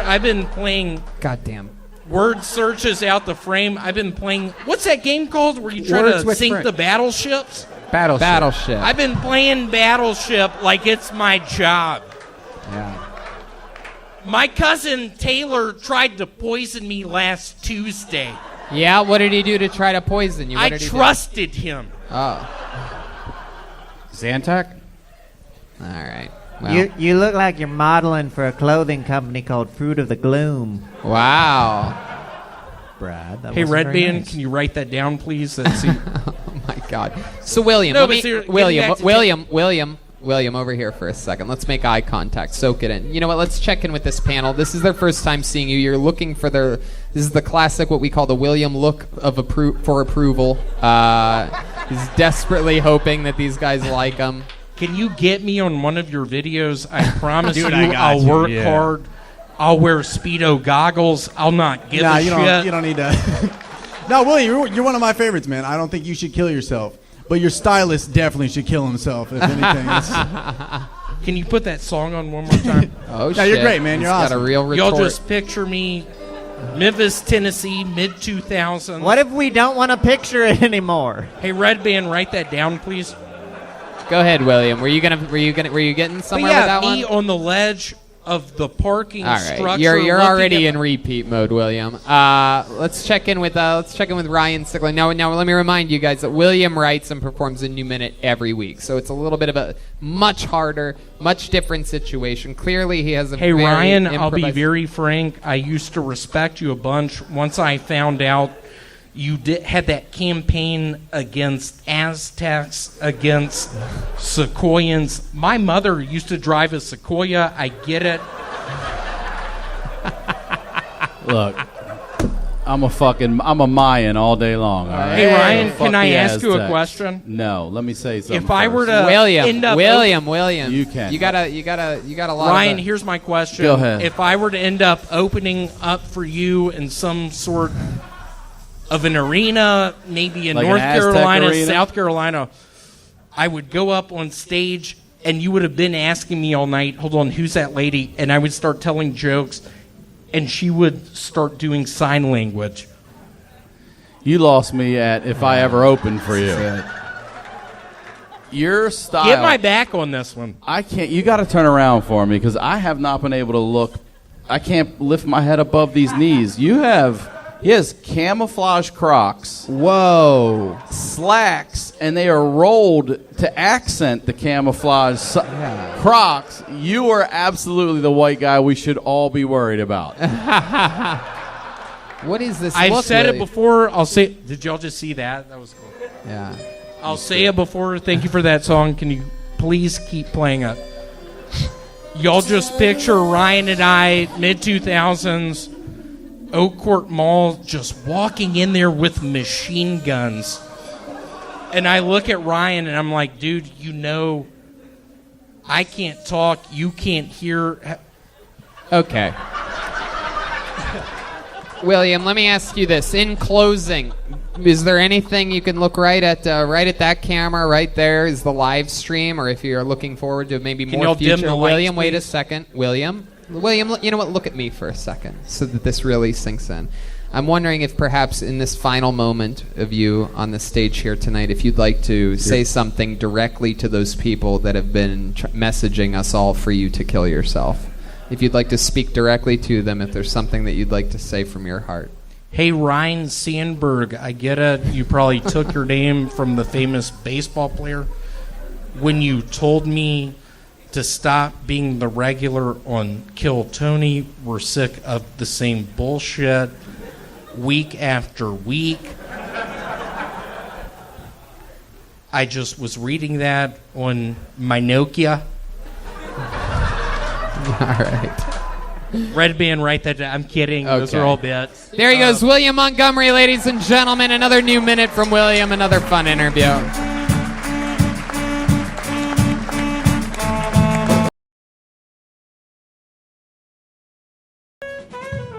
I've been playing... Goddamn. Word searches out the frame. I've been playing... What's that game called where you try to sink the battleships? Battleship. I've been playing Battleship like it's my job. Yeah. My cousin Taylor tried to poison me last Tuesday. Yeah, what did he do to try to poison you? What I did he trusted him. Oh. Zantac? All right. Well. You look like you're modeling for a clothing company called Fruit of the Gloom. Wow. Brad, that Hey, wasn't Red very Band, nice. can you write that down, please? Let's see. Oh my God. So William, No, let but me- seriously, William, over here for a second. Let's make eye contact. Soak it in. You know what? Let's check in with this panel. This is their first time seeing you. You're looking for their. This is the classic, what we call the William look of for approval. He's desperately hoping that these guys like him. Can you get me on one of your videos? I promise Dude, you I got I'll you, work yeah. hard. I'll wear Speedo goggles. I'll not give a you shit. You don't need to. No, William, you're one of my favorites, man. I don't think you should kill yourself. But your stylist definitely should kill himself, if anything. Can you put that song on one more time? Oh, no, you're great, man. You're awesome. Got a real retort. Y'all just picture me, Memphis, Tennessee, mid-2000s. What if we don't want to picture it anymore? Hey, Red Band, write that down, please. Go ahead, William. Were you getting somewhere with that one? Me on the ledge of the parking All right, structure. you're already in repeat mode, William. Let's check in with Ryan Stickler. Now, let me remind you guys that William writes and performs a new minute every week, so it's a little bit of a much harder, much different situation. Clearly, he has a. Hey, very Ryan, I'll be very frank. I used to respect you a bunch. Once I found out you had that campaign against Aztecs, against Sequoians. My mother used to drive a Sequoia. I get it. Look, I'm a Mayan all day long. All right? Hey, Ryan, Fuck can I the ask you a Aztecs. question? No, let me say something. If I were to William, you can. You got a lot. Ryan, here's my question. Go ahead. If I were to end up opening up for you in some sort of an arena, maybe in Like North an Aztec Carolina, arena? South Carolina, I would go up on stage and you would have been asking me all night, hold on, who's that lady? And I would start telling jokes and she would start doing sign language. You lost me at if I ever opened for you. Your style. Get my back on this one. I can't. You got to turn around for me because I have not been able to look. I can't lift my head above these knees. He has camouflage Crocs. Whoa. Slacks, and they are rolled to accent the camouflage Crocs. You are absolutely the white guy we should all be worried about. What is this? I've look, said William? it before. I'll say. Did y'all just see that? That was cool. Yeah. I'll say it before. Thank you for that song. Can you please keep playing it? Y'all just picture Ryan and I, mid-2000s, Oak Court Mall, just walking in there with machine guns. And I look at Ryan and I'm like, dude, you know, I can't talk. You can't hear. Okay. William, let me ask you this. In closing, is there anything you can look right at that camera right there is the live stream, or if you're looking forward to maybe Can more y'all future? dim the lights, William, wait a please? second. William, you know what? Look at me for a second so that this really sinks in. I'm wondering if perhaps in this final moment of you on the stage here tonight, if you'd like to say something directly to those people that have been messaging us all for you to kill yourself. If you'd like to speak directly to them, if there's something that you'd like to say from your heart. Hey, Ryan Sandberg, I get it. You probably took your name from the famous baseball player. When you told me to stop being the regular on Kill Tony, we're sick of the same bullshit week after week. I just was reading that on my Nokia. All right. Red Band, write that down. I'm kidding. Those Okay. are all bits. There he goes, William Montgomery, ladies and gentlemen. Another new minute from William, another fun interview.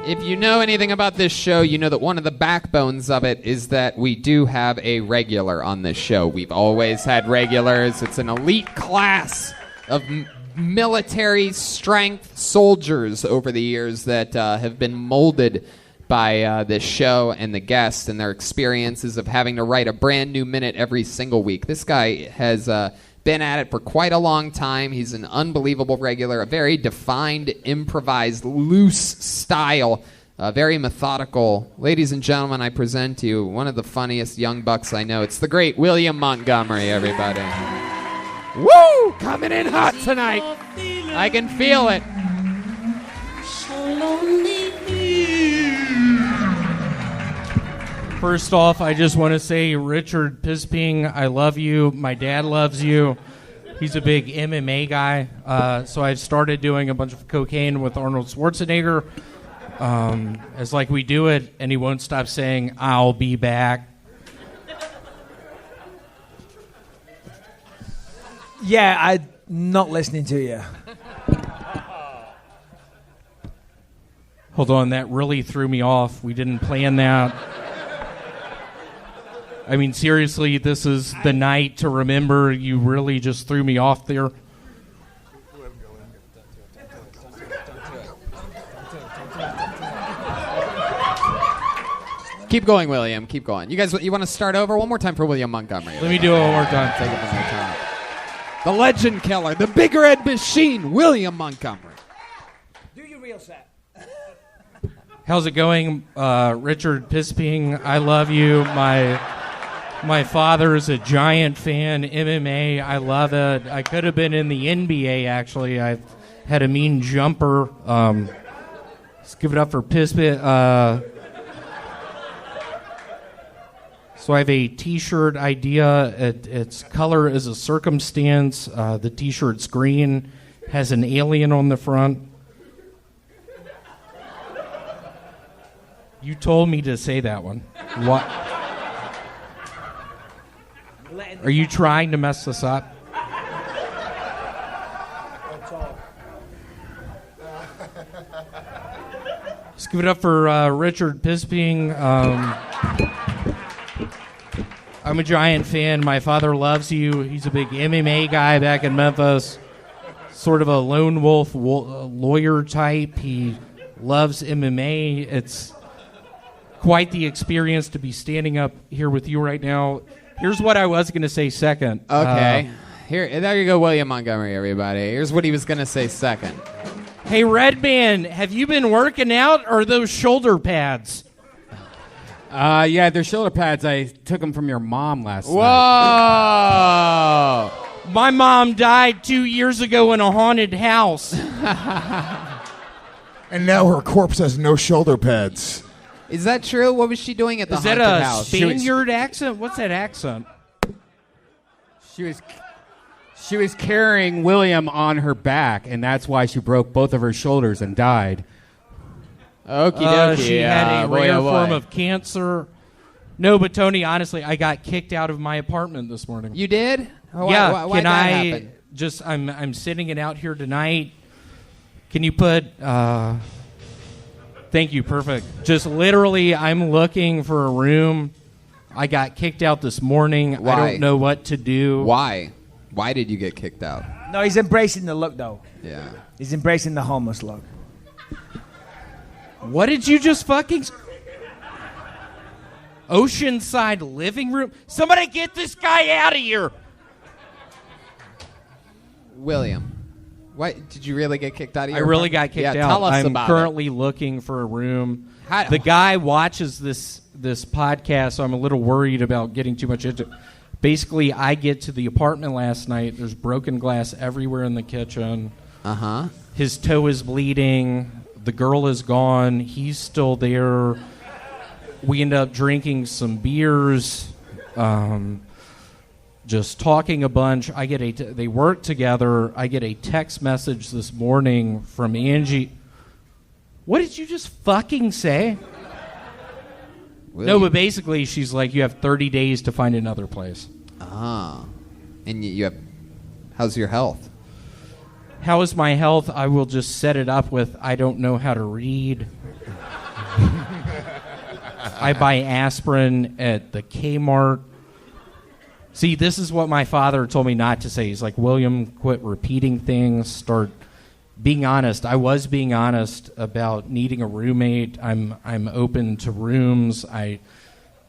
If you know anything about this show, you know that one of the backbones of it is that we do have a regular on this show. We've always had regulars. It's an elite class of military strength soldiers over the years that have been molded by this show and the guests and their experiences of having to write a brand new minute every single week. This guy has been at it for quite a long time. He's an unbelievable regular, a very defined, improvised, loose style, very methodical. Ladies and gentlemen, I present to you one of the funniest young bucks I know. It's the great William Montgomery, everybody. Woo! Coming in hot tonight. I can feel it. First off, I just want to say, Richard Bisping, I love you. My dad loves you. He's a big MMA guy. So I started doing a bunch of cocaine with Arnold Schwarzenegger. It's like we do it, and he won't stop saying, I'll be back. Yeah, I'm not listening to you. Hold on, that really threw me off. We didn't plan that. I mean, seriously, this is the night to remember. You really just threw me off there. Keep going, William. Keep going. You guys, you want to start over? One more time for William Montgomery. Let me do it one more time. Take it one more time. The legend killer, the big red machine, William Montgomery. Do your real set. How's it going, Richard Bisping? I love you. My father is a giant fan. MMA, I love it. I could have been in the NBA, actually. I've had a mean jumper. Let's give it up for Bisping. So I have a T-shirt idea. Its color is a circumstance. The T-shirt's green, has an alien on the front. You told me to say that one. What? Are you trying to mess this up? Let's give it up for Richard Bisping. I'm a giant fan. My father loves you. He's a big MMA guy back in Memphis. Sort of a lone wolf lawyer type. He loves MMA. It's quite the experience to be standing up here with you right now. Here's what I was going to say second. Okay. There you go, William Montgomery, everybody. Here's what he was going to say second. Hey, Redman, have you been working out or are those shoulder pads? Yeah, they're shoulder pads. I took them from your mom last night. Whoa! My mom died 2 years ago in a haunted house. And now her corpse has no shoulder pads. Is that true? What was she doing at the haunted house? Is that a Spaniard accent? What's that accent? She was carrying William on her back, and that's why she broke both of her shoulders and died. Okie dokie. She had a rare form of cancer. No, but Tony, honestly, I got kicked out of my apartment this morning. You did? Yeah. Why Can that I happen? just? I'm sitting it out here tonight. Can you put? Thank you. Perfect. Just literally, I'm looking for a room. I got kicked out this morning. Why? I don't know what to do. Why? Why did you get kicked out? No, he's embracing the look, though. Yeah. He's embracing the homeless look. What did you just fucking... Oceanside living room? Somebody get this guy out of here! William, what did you really get kicked out of I your really apartment? got kicked Yeah, out. tell us I'm about currently looking for a room. How- The guy watches this podcast, so I'm a little worried about getting too much into it. Basically, I get to the apartment last night. There's broken glass everywhere in the kitchen. Uh-huh. His toe is bleeding. The girl is gone. He's still there. We end up drinking some beers, just talking a bunch. They work together. I get a text message this morning from Angie. What did you just fucking say? No, but basically she's like, you have 30 days to find another place. Ah. And you have... How's your health? How is my health? I will just set it up with, I don't know how to read. I buy aspirin at the Kmart. See, this is what my father told me not to say. He's like, William, quit repeating things. Start being honest. I was being honest about needing a roommate. I'm open to rooms. I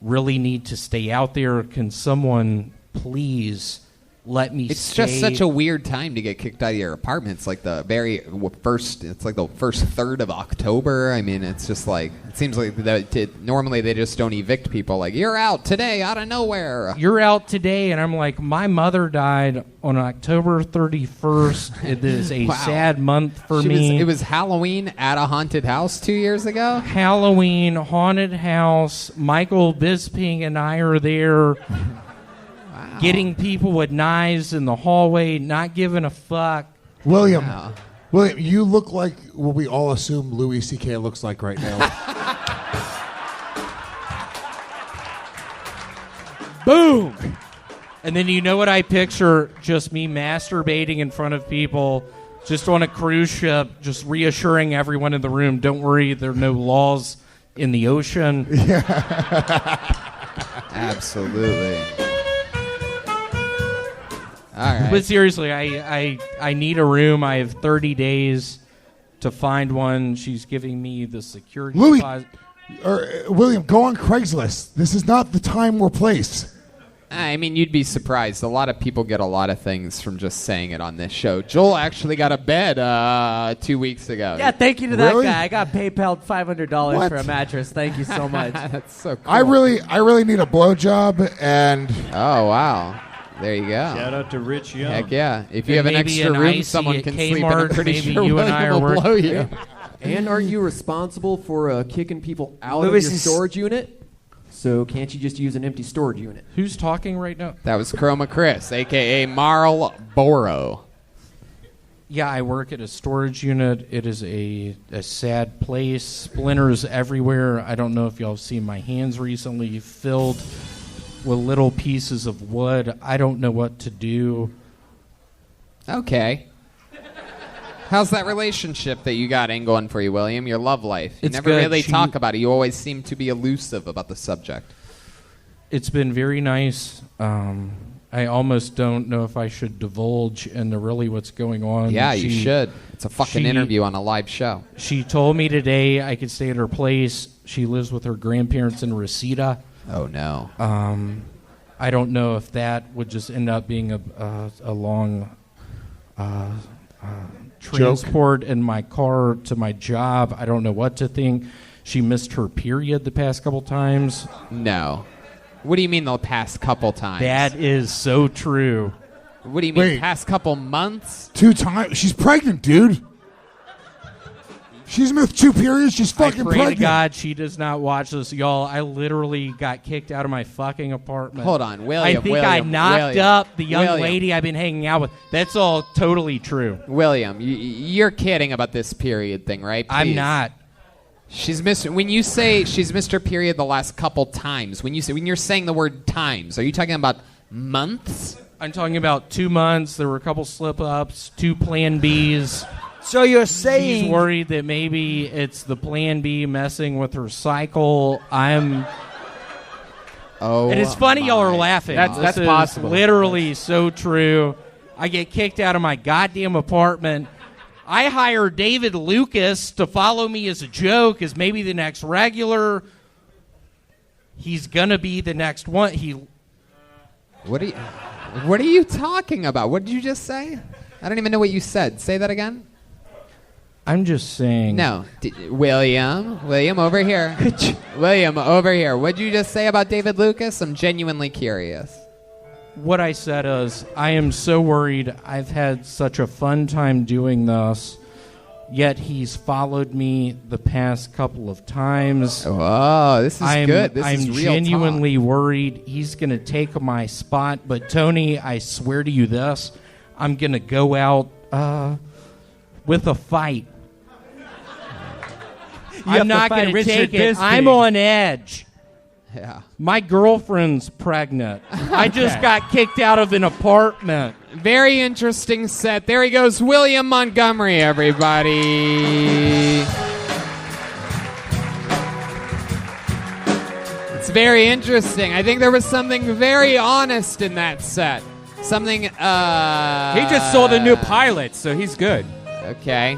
really need to stay out there. Can someone please let me It's stay? just such a weird time to get kicked out of your apartment. It's like the first third of October. I mean, it's just like, it seems like normally they just don't evict people. Like, you're out today out of nowhere. You're out today, and I'm like, my mother died on October 31st. It is a Wow. sad month for me. It was Halloween at a haunted house 2 years ago? Halloween, haunted house. Michael Bisping and I are there. Getting people with knives in the hallway, not giving a fuck. William, you look like what we all assume Louis C.K. looks like right now. Boom! And then you know what I picture? Just me masturbating in front of people, Just on a cruise ship, just reassuring everyone in the room, don't worry, there are no laws in the ocean. Absolutely. All right. But seriously, I need a room. I have 30 days to find one. She's giving me the security Louis, deposit. William, go on Craigslist. This is not the time or place. I mean, you'd be surprised. A lot of people get a lot of things from just saying it on this show. Joel actually got a bed 2 weeks ago. Yeah, thank you to that Really? guy. I got PayPal'd $500 What? for a mattress. Thank you so much. That's so cool. I really need a blowjob, and Oh, wow. There you go. Shout out to Rich Young. Heck yeah. If you And have an maybe extra an room, icy someone at can sleep in. Kmart, I'm pretty maybe sure you and I William are will blow working. you. And aren't you responsible for kicking people out Louis of your is- storage unit? So can't you just use an empty storage unit? Who's talking right now? That was Chroma Chris, a.k.a. Marlboro. Yeah, I work at a storage unit. It is a sad place. Splinters everywhere. I don't know if y'all have seen my hands recently, filled with little pieces of wood. I don't know what to do. Okay. How's that relationship that you got going for you, William? Your love life. You It's never good. really She- talk about it. You always seem to be elusive about the subject. It's been very nice. I almost don't know if I should divulge into really what's going on. Yeah, you should. It's a fucking interview on a live show. She told me today I could stay at her place. She lives with her grandparents in Reseda. Oh, no. I don't know if that would just end up being a long transport in my car to my job. I don't know what to think. She missed her period the past couple times. No. What do you mean the past couple times? That is so true. What do you mean, Wait. past couple months? 2 times. She's pregnant, dude. She's missed 2 periods. She's fucking I pray pregnant. to God she does not watch this, y'all. I literally got kicked out of my fucking apartment. Hold on, William. I think I William, knocked William, up the young William. lady I've been hanging out with. That's all totally true. William, you're kidding about this period thing, right? I'm Please. not. She's missed. When you say she's missed her period the last couple times, when you're saying the word times, are you talking about months? I'm talking about 2 months. There were a couple slip-ups, 2 Plan Bs. So you're saying She's worried that maybe it's the Plan B messing with her cycle. Oh, and it's funny y'all are laughing. That's This is possible. literally so true. I get kicked out of my goddamn apartment. I hire David Lucas to follow me as a joke, as maybe the next regular. He's gonna be the next one. What are you talking about? What did you just say? I don't even know what you said. Say that again. I'm just saying. No, William, over here. William, over here. What did you just say about David Lucas? I'm genuinely curious. What I said is, I am so worried. I've had such a fun time doing this, yet he's followed me the past couple of times. Oh, this is good. This I'm is real genuinely worried he's going to take my spot. But Tony, I swear to you this, I'm going to go out with a fight. have I'm to not fight going to Richard take it. Bisping. I'm on edge. Yeah. My girlfriend's pregnant. I just got kicked out of an apartment. Very interesting set. There he goes, William Montgomery, everybody. It's very interesting. I think there was something very honest in that set. Something, He just saw the new pilot, so he's good. Okay.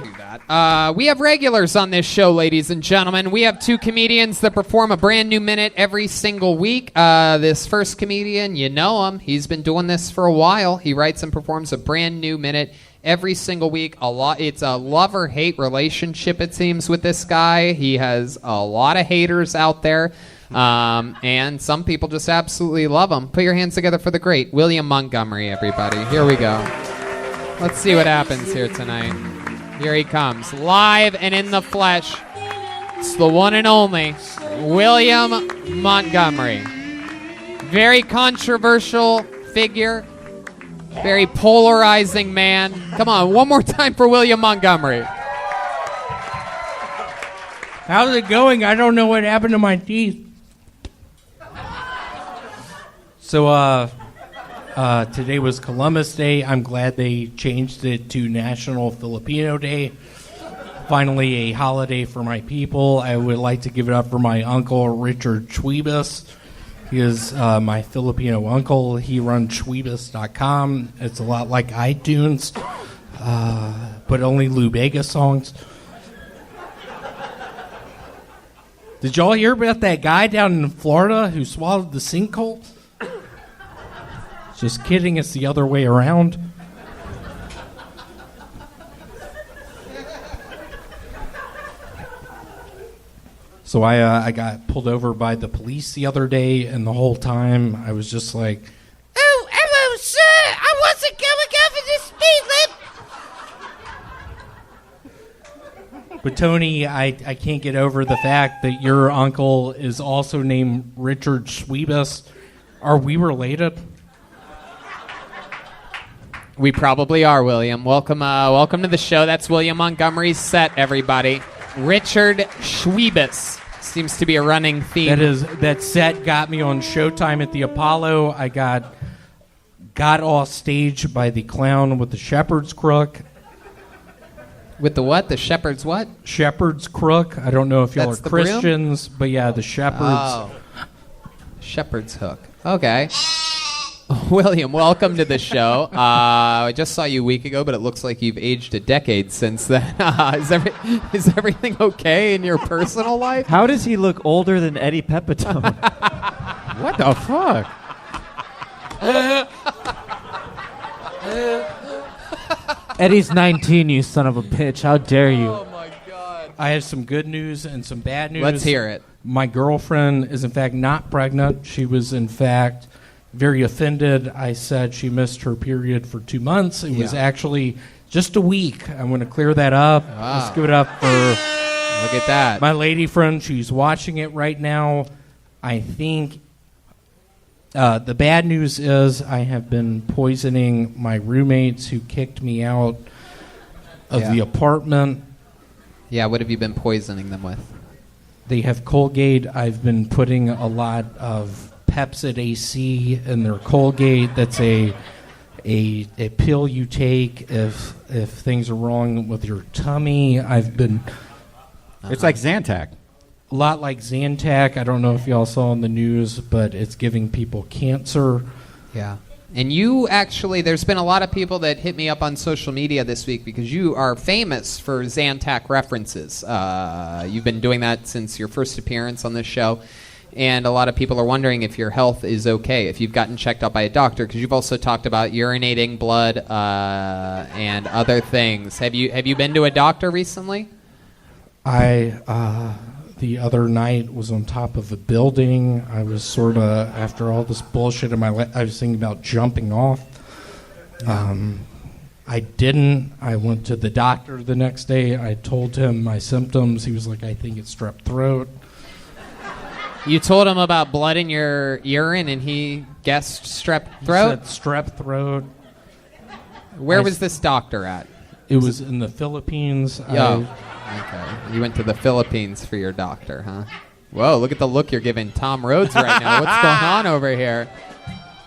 We have regulars on this show, ladies and gentlemen. We have 2 comedians that perform a brand new minute every single week. This first comedian, you know him. He's been doing this for a while. He writes and performs a brand new minute every single week. It's a love or hate relationship, it seems, with this guy. He has a lot of haters out there. And some people just absolutely love him. Put your hands together for the great William Montgomery, everybody. Here we go. Let's see what happens here tonight. Here he comes, live and in the flesh. It's the one and only William Montgomery. Very controversial figure. Very polarizing man. Come on, one more time for William Montgomery. How's it going? I don't know what happened to my teeth. So, Today was Columbus Day. I'm glad they changed it to National Filipino Day. Finally, a holiday for my people. I would like to give it up for my uncle, Richard Schwiebus. He is my Filipino uncle. He runs Schwiebus.com. It's a lot like iTunes, but only Lou Bega songs. Did y'all hear about that guy down in Florida who swallowed the sinkhole? Just kidding, it's the other way around. So I got pulled over by the police the other day, and the whole time I was just like, Oh, hello, sir. I wasn't going over the speed limit. but Tony, I can't get over the fact that your uncle is also named Richard Schwiebus. Are we related? We probably are, William. Welcome to the show. That's William Montgomery's set, everybody. Richard Schwiebus seems to be a running theme. That set got me on Showtime at the Apollo. I got off stage by the clown with the shepherd's crook. With the what? The shepherd's what? Shepherd's crook. I don't know if y'all That's are the broom? Christians, but yeah, the shepherd's. Oh. Shepherd's hook. Okay. William, welcome to the show. I just saw you a week ago, but it looks like you've aged a decade since then. Is everything okay in your personal life? How does he look older than Eddie Pepitone? What the fuck? Eddie's 19, you son of a bitch. How dare you? Oh, my God. I have some good news and some bad news. Let's hear it. My girlfriend is, in fact, not pregnant. She was, in fact, very offended. I said she missed her period for 2 months. It was actually just a week. I'm going to clear that up. Wow. Let's give it up for Look at that. my lady friend. She's watching it right now. I think the bad news is I have been poisoning my roommates who kicked me out of the apartment. Yeah, what have you been poisoning them with? They have Colgate. I've been putting a lot of Pepsid AC in their Colgate. That's a pill you take if things are wrong with your tummy. I've been. It's like Zantac. A lot like Zantac. I don't know if y'all saw on the news, but it's giving people cancer. Yeah. And you actually, there's been a lot of people that hit me up on social media this week because you are famous for Zantac references. You've been doing that since your first appearance on this show. And a lot of people are wondering if your health is okay, if you've gotten checked out by a doctor, because you've also talked about urinating blood and other things. Have you been to a doctor recently? The other night was on top of a building. I was sort of, after all this bullshit in my life, I was thinking about jumping off. I didn't. I went to the doctor the next day. I told him my symptoms. He was like, I think it's strep throat. You told him about blood in your urine, and he guessed strep throat? He said strep throat. Where was this doctor at? It was in the Philippines. Okay. You went to the Philippines for your doctor, huh? Whoa, look at the look you're giving Tom Rhodes right now. What's going on over here?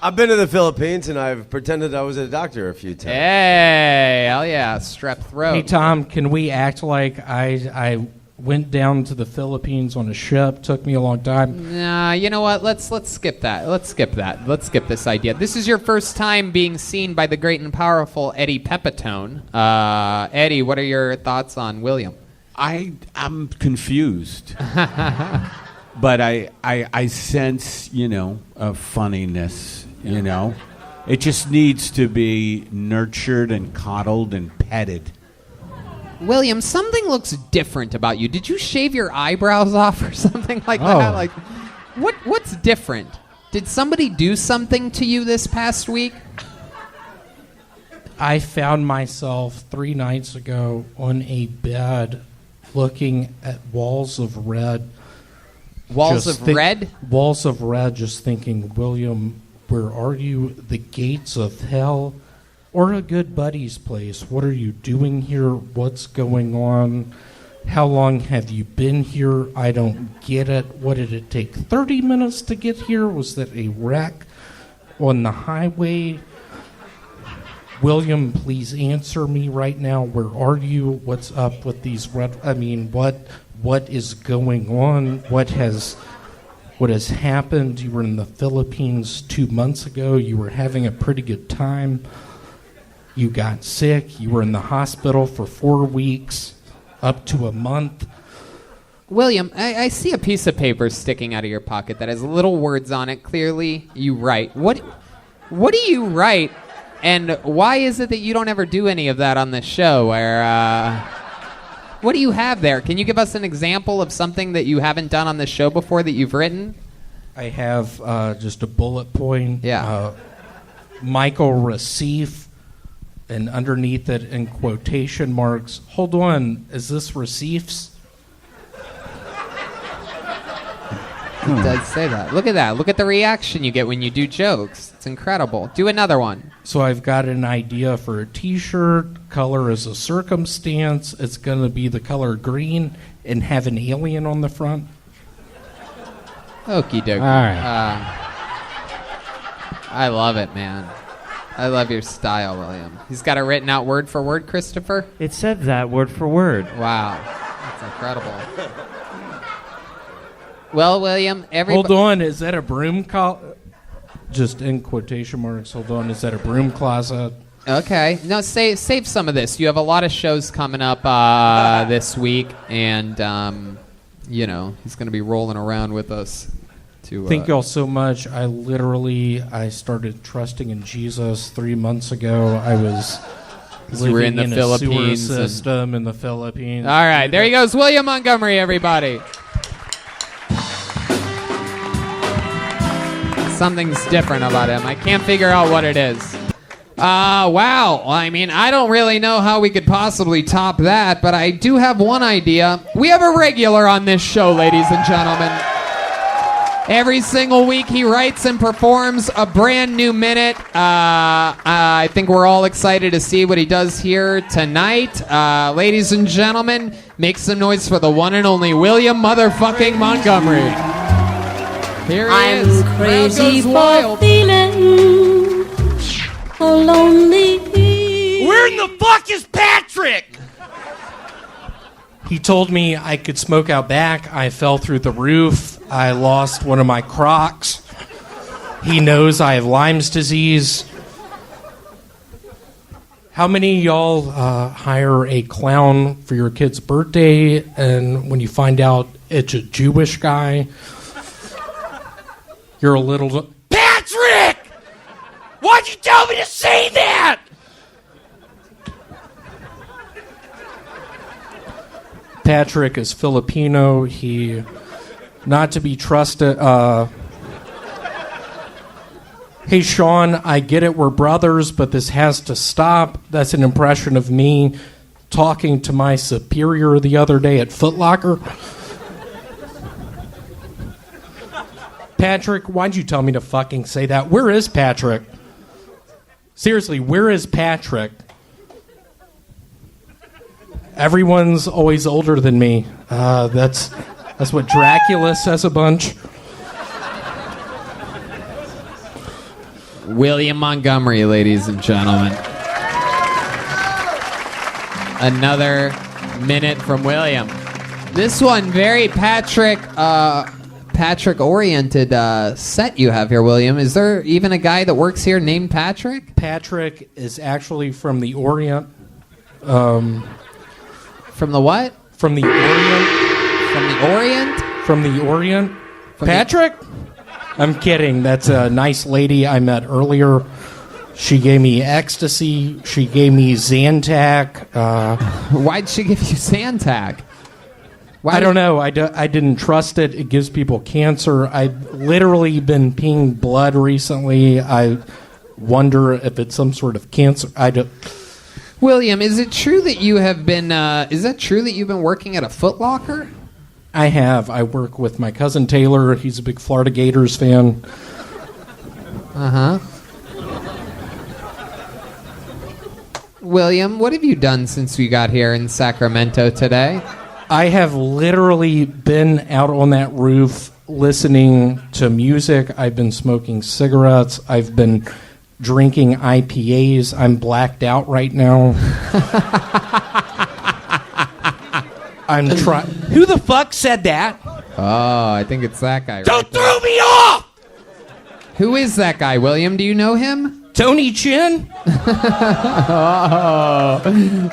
I've been to the Philippines, and I've pretended I was a doctor a few times. Hey, hell yeah, strep throat. Hey, Tom, can we act like I went down to the Philippines on a ship? Took me a long time. Nah, you know what? Let's skip that. Let's skip this idea. This is your first time being seen by the great and powerful Eddie Pepitone. Eddie, what are your thoughts on William? I'm confused. But I sense, a funniness, It just needs to be nurtured and coddled and petted. William, something looks different about you. Did you shave your eyebrows off or something like that? Like, what's different? Did somebody do something to you this past week? I found myself 3 nights ago on a bed looking at walls of red. Walls of red? Walls of red, just thinking, William, where are you? The gates of hell? Or a good buddy's place? What are you doing here? What's going on? How long have you been here? I don't get it. What did it take? 30 minutes to get here? Was that a wreck? on the highway. William, please answer me right now. Where are you? What's up with these red? I mean, what is going on? What has happened? You were in the Philippines 2 months ago. You were having a pretty good time. You got sick. You were in the hospital for 4 weeks, up to a month. William, I see a piece of paper sticking out of your pocket that has little words on it. Clearly, you write. What do you write, and why is it that you don't ever do any of that on the show? What do you have there? Can you give us an example of something that you haven't done on the show before that you've written? I have just a bullet point. Yeah. Michael Receive, and underneath it in quotation marks. Hold on, is this Receifs? It does say that. Look at that. Look at the reaction you get when you do jokes. It's incredible. Do another one. So I've got an idea for a T-shirt. Color is a circumstance. It's going to be the color green and have an alien on the front. Okie dokie. All right. I love it, man. I love your style, William. He's got it written out word for word, Christopher? It said that word for word. Wow. That's incredible. Well, William, Hold on, is that a broom closet? Just in quotation marks, hold on, is that a broom closet? Okay. No, save some of this. You have a lot of shows coming up this week, and, he's going to be rolling around with us. Thank y'all so much. I started trusting in Jesus 3 months ago. I was living in the Philippines a sewer system in the Philippines. All right, there he goes, William Montgomery, everybody. Something's different about him. I can't figure out what it is. Wow. I mean, I don't really know how we could possibly top that, but I do have one idea. We have a regular on this show, ladies and gentlemen. Every single week he writes and performs a brand new minute. I think we're all excited to see what he does here tonight. Ladies and gentlemen, make some noise for the one and only William motherfucking Montgomery. Here he is. I'm crazy Crowd goes wild. for feeling lonely. Where in the fuck is Patrick? He told me I could smoke out back. I fell through the roof. I lost one of my Crocs. He knows I have Lyme's disease. How many of y'all hire a clown for your kid's birthday, and when you find out it's a Jewish guy, you're a little... Patrick! Why'd you tell me to say that? Patrick is Filipino. He, not to be trusted. Hey, Sean, I get it, we're brothers, but this has to stop. That's an impression of me talking to my superior the other day at Foot Locker. Patrick, why'd you tell me to fucking say that? Where is Patrick? Seriously, where is Patrick? Everyone's always older than me. That's what Dracula says a bunch. William Montgomery, ladies and gentlemen. Another minute from William. This one, very Patrick-oriented set you have here, William. Is there even a guy that works here named Patrick? Patrick is actually from the Orient. From the what? From the Orient. From the Orient? From the Orient. Patrick? I'm kidding. That's a nice lady I met earlier. She gave me ecstasy. She gave me Zantac. Why'd she give you Zantac? I don't know. I didn't trust it. It gives people cancer. I've literally been peeing blood recently. I wonder if it's some sort of cancer. I don't... William, is it true that you have been? Is that true that you've been working at a Foot Locker? I have. I work with my cousin Taylor. He's a big Florida Gators fan. Uh-huh. William, what have you done since we got here in Sacramento today? I have literally been out on that roof listening to music. I've been smoking cigarettes. I've been drinking IPAs. I'm blacked out right now. I'm trying. Who the fuck said that? Oh, I think it's that guy. Don't right there. throw me off! Who is that guy, William? Do you know him? Tony Chin? Oh,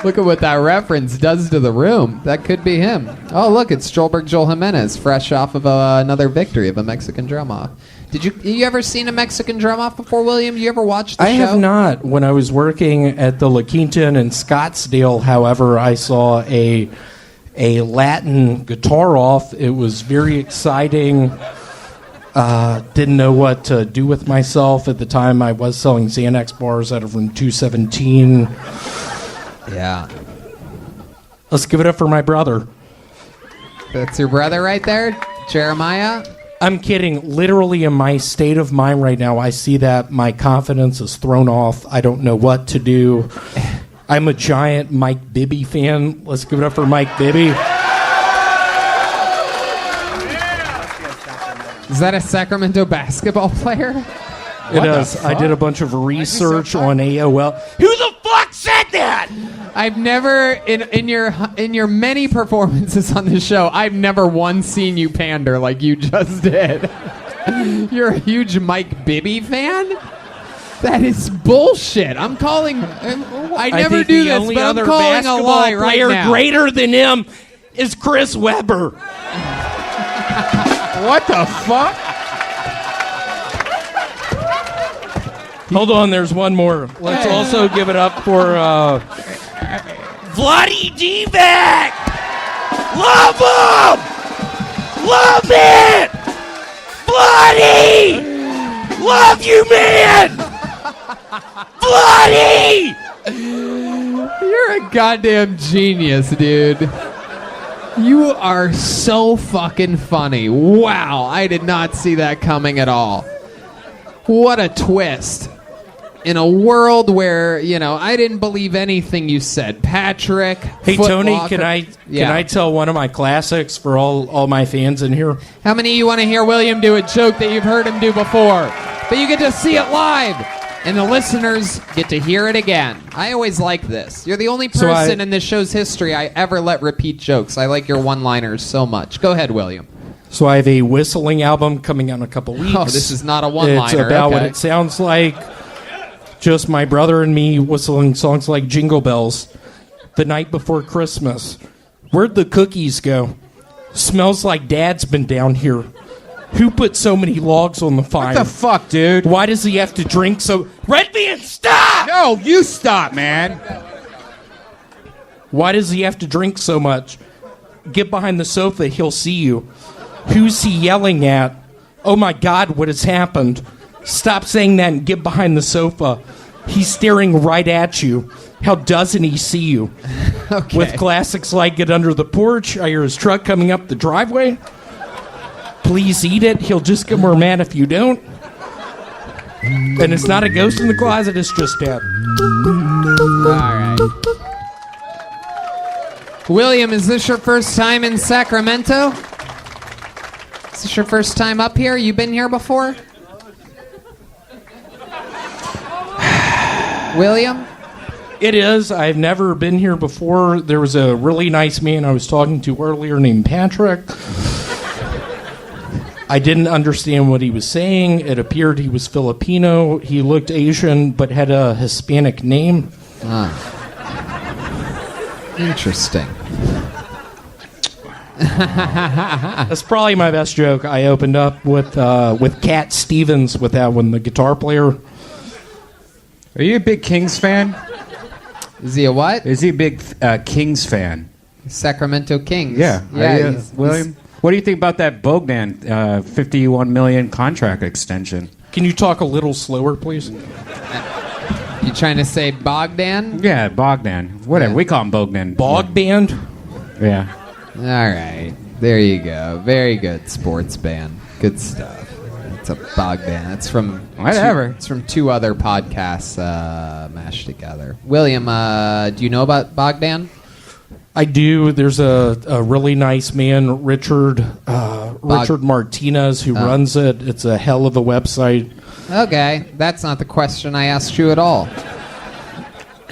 look at what that reference does to the room. That could be him. Oh, look, it's Joel Jimenez, fresh off of another victory of a Mexican drum-off. Did you ever seen a Mexican drum-off before, William? You ever watched the show? I have not. When I was working at the La Quinta in Scottsdale, however, I saw a Latin guitar off. It was very exciting. Didn't know what to do with myself at the time. I was selling Xanax bars out of room 217. Yeah. Let's give it up for my brother. That's your brother right there, Jeremiah? I'm kidding. Literally in my state of mind right now, I see that my confidence is thrown off. I don't know what to do. I'm a giant Mike Bibby fan. Let's give it up for Mike Bibby. Is that a Sacramento basketball player? It is. I did a bunch of research on AOL. Who the fuck said that? I've never, in your many performances on the show, I've never once seen you pander like you just did. You're a huge Mike Bibby fan? That is bullshit. I'm calling. I never think do the this, only but I'm other calling a basketball lie right player now. greater than him is Chris Webber. What the fuck? Hold on, there's one more. Let's also give it up for Vladi Divac! Love him! Love it! Vladi! Love you, man! Vladi! You're a goddamn genius, dude. You are so fucking funny. Wow, I did not see that coming at all. What a twist. In a world where, I didn't believe anything you said. Patrick, Hey, Foot Tony, Locker. can I tell one of my classics for all my fans in here? How many of you want to hear William do a joke that you've heard him do before? But you get to see it live, and the listeners get to hear it again. I always like this. You're the only person in this show's history I ever let repeat jokes. I like your one-liners so much. Go ahead, William. So I have a whistling album coming out in a couple weeks. Oh, this is not a one-liner. It's about what Okay. it sounds like. Just my brother and me whistling songs like Jingle Bells. The Night Before Christmas. Where'd the cookies go? Smells like Dad's been down here. Who put so many logs on the fire? What the fuck, dude? Why does he have to drink so... Redbeard, stop! No, you stop, man. Why does he have to drink so much? Get behind the sofa, he'll see you. Who's he yelling at? Oh my God, what has happened? Stop saying that and get behind the sofa. He's staring right at you. How doesn't he see you? Okay. With classics like Get Under the Porch, I hear his truck coming up the driveway. Please eat it. He'll just get more mad if you don't. And it's not a ghost in the closet, it's just Dad. All right. William, is this your first time in Sacramento? Is this your first time up here? You been here before? William? It is. I've never been here before. There was a really nice man I was talking to earlier named Patrick. I didn't understand what he was saying. It appeared he was Filipino. He looked Asian but had a Hispanic name. Interesting. That's probably my best joke. I opened up with Cat Stevens with that one, the guitar player. Are you a big Kings fan? Is he a what? Is he a big Kings fan? Sacramento Kings. Yeah. Yeah. William? What do you think about that Bogdan $51 million contract extension? Can you talk a little slower, please? You trying to say Bogdan? Yeah, Bogdan. Whatever. Yeah. We call him Bogdan. Bog band? Yeah. All right. There you go. Very good sports band. Good stuff. It's a Bogdan. That's from whatever. It's from two other podcasts mashed together. William, do you know about Bogdan? I do. There's a really nice man, Richard Martinez, who runs it. It's a hell of a website. Okay, that's not the question I asked you at all.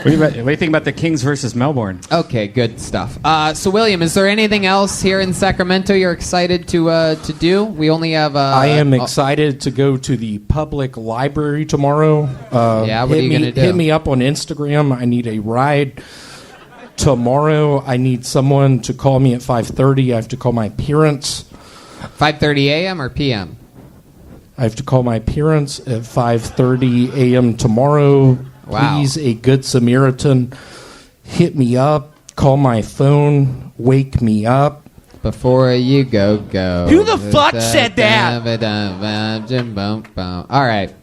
What do you think about the Kings versus Melbourne? Okay, good stuff. So, William, is there anything else here in Sacramento you're excited to do? We only have. I am excited to go to the public library tomorrow. Yeah, what are you gonna do? Hit me up on Instagram. I need a ride tomorrow. I need someone to call me at 5:30. I have to call my parents. 5:30 a.m. or p.m. I have to call my parents at 5:30 a.m. tomorrow. Wow. Please, a good Samaritan, hit me up, call my phone, wake me up. Before you go. Who the fuck said that? All right.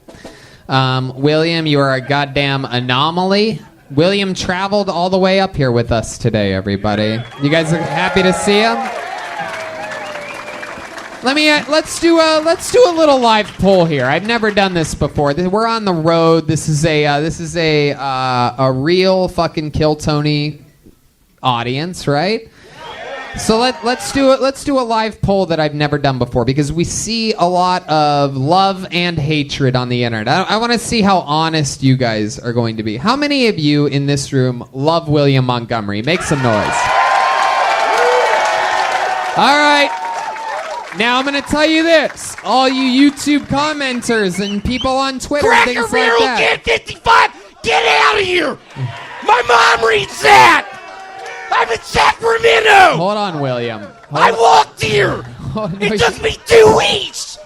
William, you are a goddamn anomaly. William traveled all the way up here with us today, everybody. You guys are happy to see him? Let's do a little live poll here. I've never done this before. We're on the road. This is a real fucking Kill Tony audience, right? So let's do a live poll that I've never done before, because we see a lot of love and hatred on the internet. I want to see how honest you guys are going to be. How many of you in this room love William Montgomery? Make some noise. All right. Now I'm going to tell you this. All you YouTube commenters and people on Twitter and things like that. Get 55! Get out of here! My mom reads that! I'm in Sacramento! Hold on, William. I walked here! It took me 2 weeks!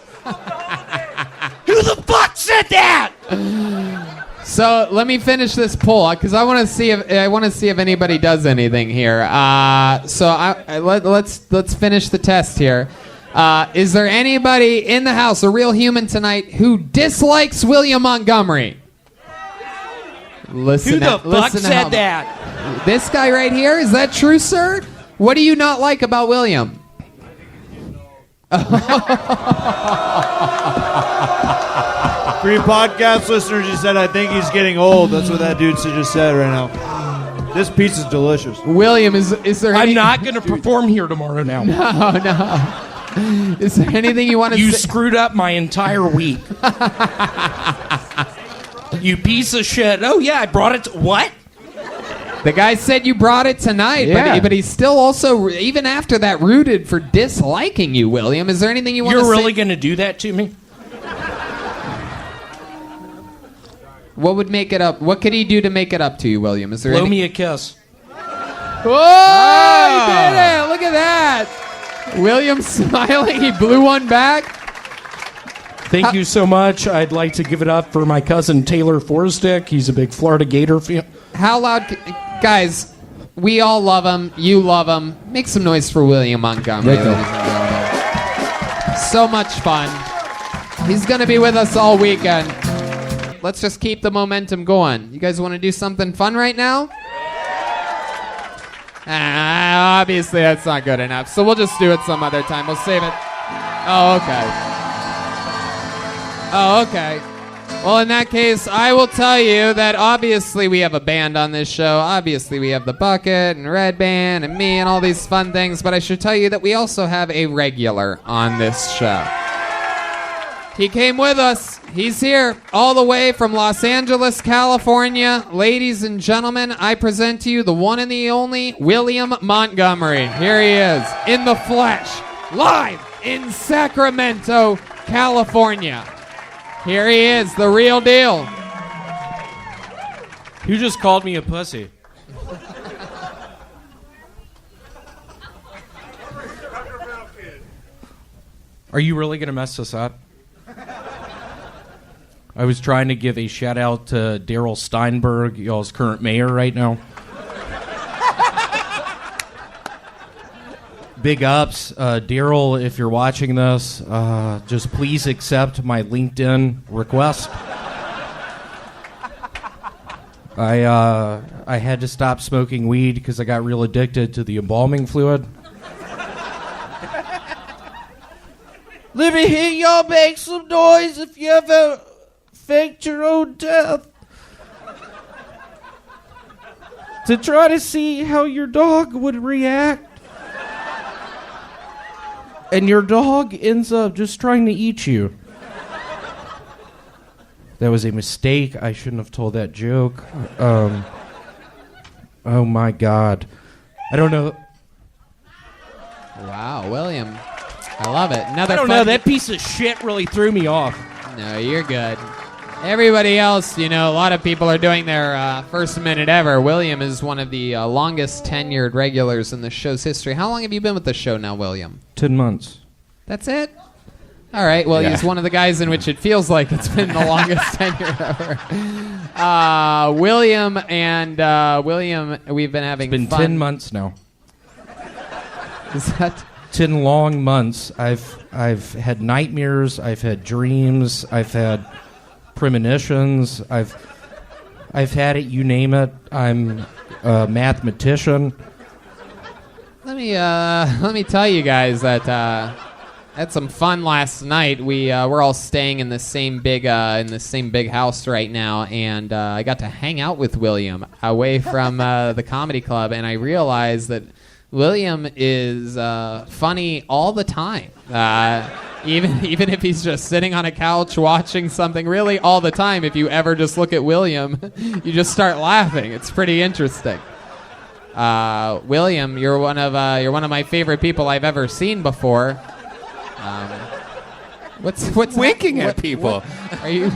Who the fuck said that? So let me finish this poll, because I want to see if anybody does anything here. Let's finish the test here. Is there anybody in the house, a real human tonight, who dislikes William Montgomery? Listen. Who the fuck said that? This guy right here? Is that true, sir? What do you not like about William? 3 podcast listeners just said, I think he's getting old. That's what that dude just said right now. This pizza's delicious. William, is there any... I'm not going to perform here tomorrow now. No. Is there anything you want to say? You screwed up my entire week. You piece of shit. Oh, yeah, I brought it to... What? The guy said you brought it tonight, Yeah. but he's still also, even after that, rooted for disliking you, William. Is there anything you want to say? You're really going to do that to me? What would make it up? What could he do to make it up to you, William? Is there Blow me a kiss. Whoa! He did it! Look at that! William smiling. He blew one back. Thank you so much. I'd like to give it up for my cousin Taylor Forsdick. He's a big Florida Gator fan. How loud... Guys, we all love him. You love him. Make some noise for William Montgomery. ladies and gentlemen. So much fun. He's going to be with us all weekend. Let's just keep the momentum going. You guys want to do something fun right now? Obviously, that's not good enough. So we'll just do it some other time. We'll save it. Oh, okay. Well, in that case, I will tell you that obviously we have a band on this show. Obviously, we have the Bucket and Red Band and me and all these fun things. But I should tell you that we also have a regular on this show. He came with us. He's here all the way from Los Angeles, California. Ladies and gentlemen, I present to you the one and the only William Montgomery. Here he is, in the flesh, live in Sacramento, California. Here he is, the real deal. You just called me a pussy. Are you really going to mess this up? I was trying to give a shout out to Daryl Steinberg, y'all's current mayor right now. Big ups. Daryl, if you're watching this, just please accept my LinkedIn request. I had to stop smoking weed because I got real addicted to the embalming fluid. Let me hear y'all make some noise if you ever faked your own death. to try to see how your dog would react. And your dog ends up just trying to eat you. That was a mistake. I shouldn't have told that joke. Oh my God. I don't know. Wow, William. I love it. Another I don't fun- know. That piece of shit really threw me off. No, you're good. Everybody else, a lot of people are doing their first minute ever. William is one of the longest tenured regulars in the show's history. How long have you been with the show now, William? 10 months. That's it? All right. Well, he's one of the guys in which it feels like it's been the longest tenure ever. William, we've been having It's been fun. 10 months now. Is that 10 long months? I've had nightmares. I've had dreams. I've had premonitions. I've had it. You name it. I'm a mathematician. Let me tell you guys that had some fun last night. We're all staying in the same big house right now, and I got to hang out with William away from the comedy club, and I realized that William is funny all the time. Even if he's just sitting on a couch watching something, really all the time. If you ever just look at William, you just start laughing. It's pretty interesting. William, you're one of my favorite people I've ever seen before. What's Winking at people. Are you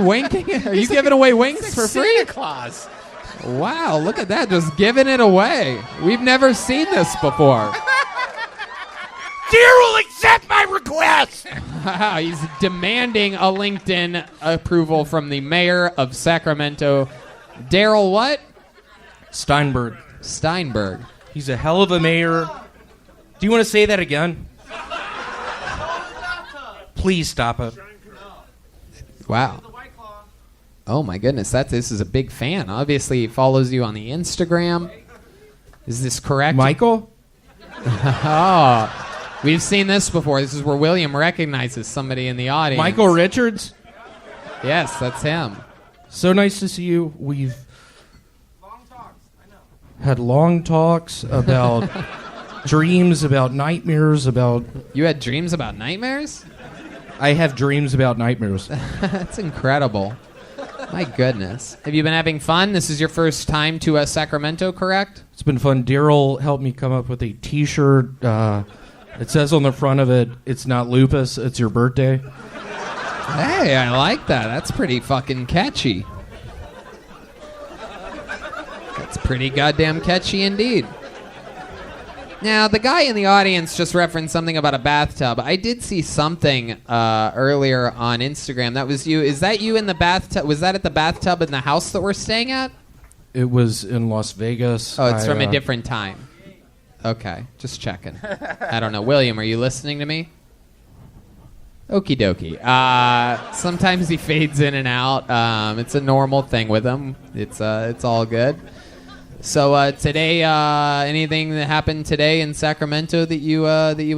winking? Are you giving away winks for free? Santa Claus. Wow, look at that, just giving it away. We've never seen this before. Daryl, accept my request. Wow, he's demanding a LinkedIn approval from the mayor of Sacramento. Daryl what? Steinberg. Steinberg. He's a hell of a mayor. Do you want to say that again? Please stop it. Wow. Oh my goodness, this is a big fan. Obviously, he follows you on the Instagram. Is this correct? Michael? Oh, we've seen this before. This is where William recognizes somebody in the audience. Michael Richards? Yes, that's him. So nice to see you. We've had long talks about dreams, about nightmares, about... You had dreams about nightmares? I have dreams about nightmares. That's incredible. My goodness. Have you been having fun? This is your first time to Sacramento, correct? It's been fun. Daryl helped me come up with a T-shirt. It says on the front of it, it's not lupus, it's your birthday. Hey, I like that. That's pretty fucking catchy. That's pretty goddamn catchy indeed. Now, the guy in the audience just referenced something about a bathtub. I did see something earlier on Instagram. That was you. Is that you in the bathtub? Was that at the bathtub in the house that we're staying at? It was in Las Vegas. Oh, it's from a different time. Okay, just checking. I don't know. William, are you listening to me? Okie dokie. Sometimes he fades in and out. It's a normal thing with him. It's all good. So today, anything that happened today in Sacramento that you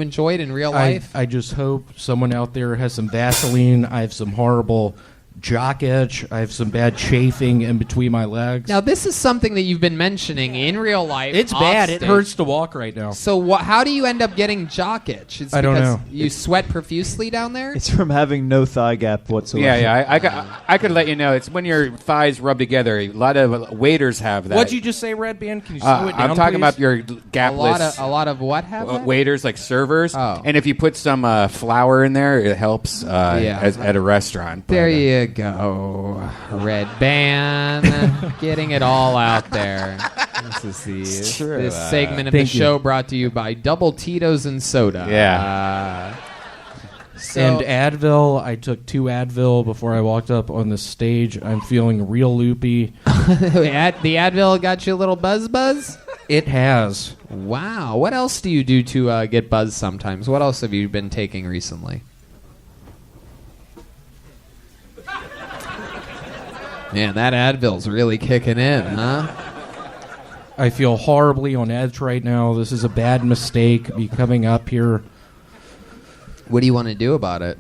enjoyed in real life? I just hope someone out there has some Vaseline. I have some horrible jock itch. I have some bad chafing in between my legs. Now, this is something that you've been mentioning in real life. It's bad. It offstage. hurts to walk right now. So how do you end up getting jock itch? It's I don't because know. You sweat profusely down there? It's from having no thigh gap whatsoever. Yeah. I could let you know. It's when your thighs rub together. A lot of waiters have that. What'd you just say, Red Band? Can you slow it down, I'm talking please? about your gapless. A lot of what have that? Waiters, like servers. Oh. And if you put some flour in there, it helps at a restaurant. There you go. Red Band, getting it all out there. This is this segment of the show brought to you by Double Tito's and Soda. Yeah. And Advil. I took 2 Advil before I walked up on the stage. I'm feeling real loopy. The Advil got you a little buzz? It has. Wow. What else do you do to get buzzed sometimes? What else have you been taking recently? Man, that Advil's really kicking in, huh? I feel horribly on edge right now. This is a bad mistake, me coming up here. What do you want to do about it?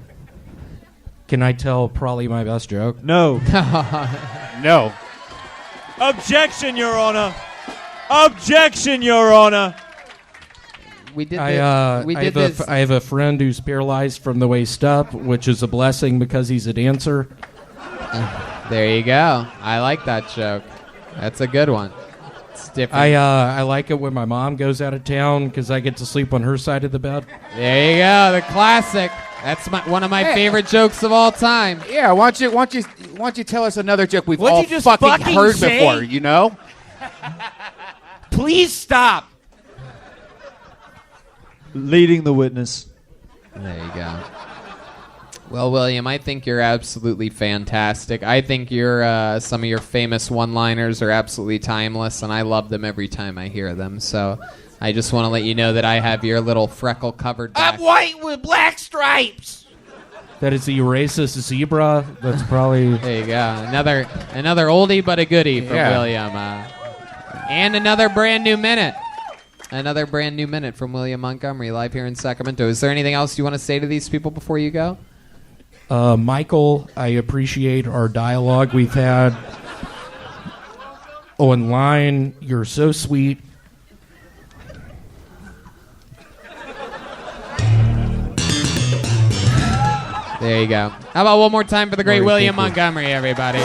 Can I tell probably my best joke? No. No. Objection, Your Honor. Objection, Your Honor. We did. I have a friend who's paralyzed from the waist up, which is a blessing because he's a dancer. There you go. I like that joke. That's a good one. It's different. I like it when my mom goes out of town because I get to sleep on her side of the bed. There you go. The classic. That's one of my favorite jokes of all time. Yeah, why don't you tell us another joke we've What'd all you just fucking fucking heard say? before, you know? Please stop. Leading the witness. There you go. Well, William, I think you're absolutely fantastic. I think some of your famous one-liners are absolutely timeless, and I love them every time I hear them. So I just want to let you know that I have your little freckle-covered back. I'm white with black stripes. That is the racist zebra. That's probably... There you go. Another oldie but a goodie from William. And another brand new minute. Another brand new minute from William Montgomery live here in Sacramento. Is there anything else you want to say to these people before you go? Michael, I appreciate our dialogue we've had online. You're so sweet. There you go. How about one more time for the great All right, William thank you. Montgomery, everybody?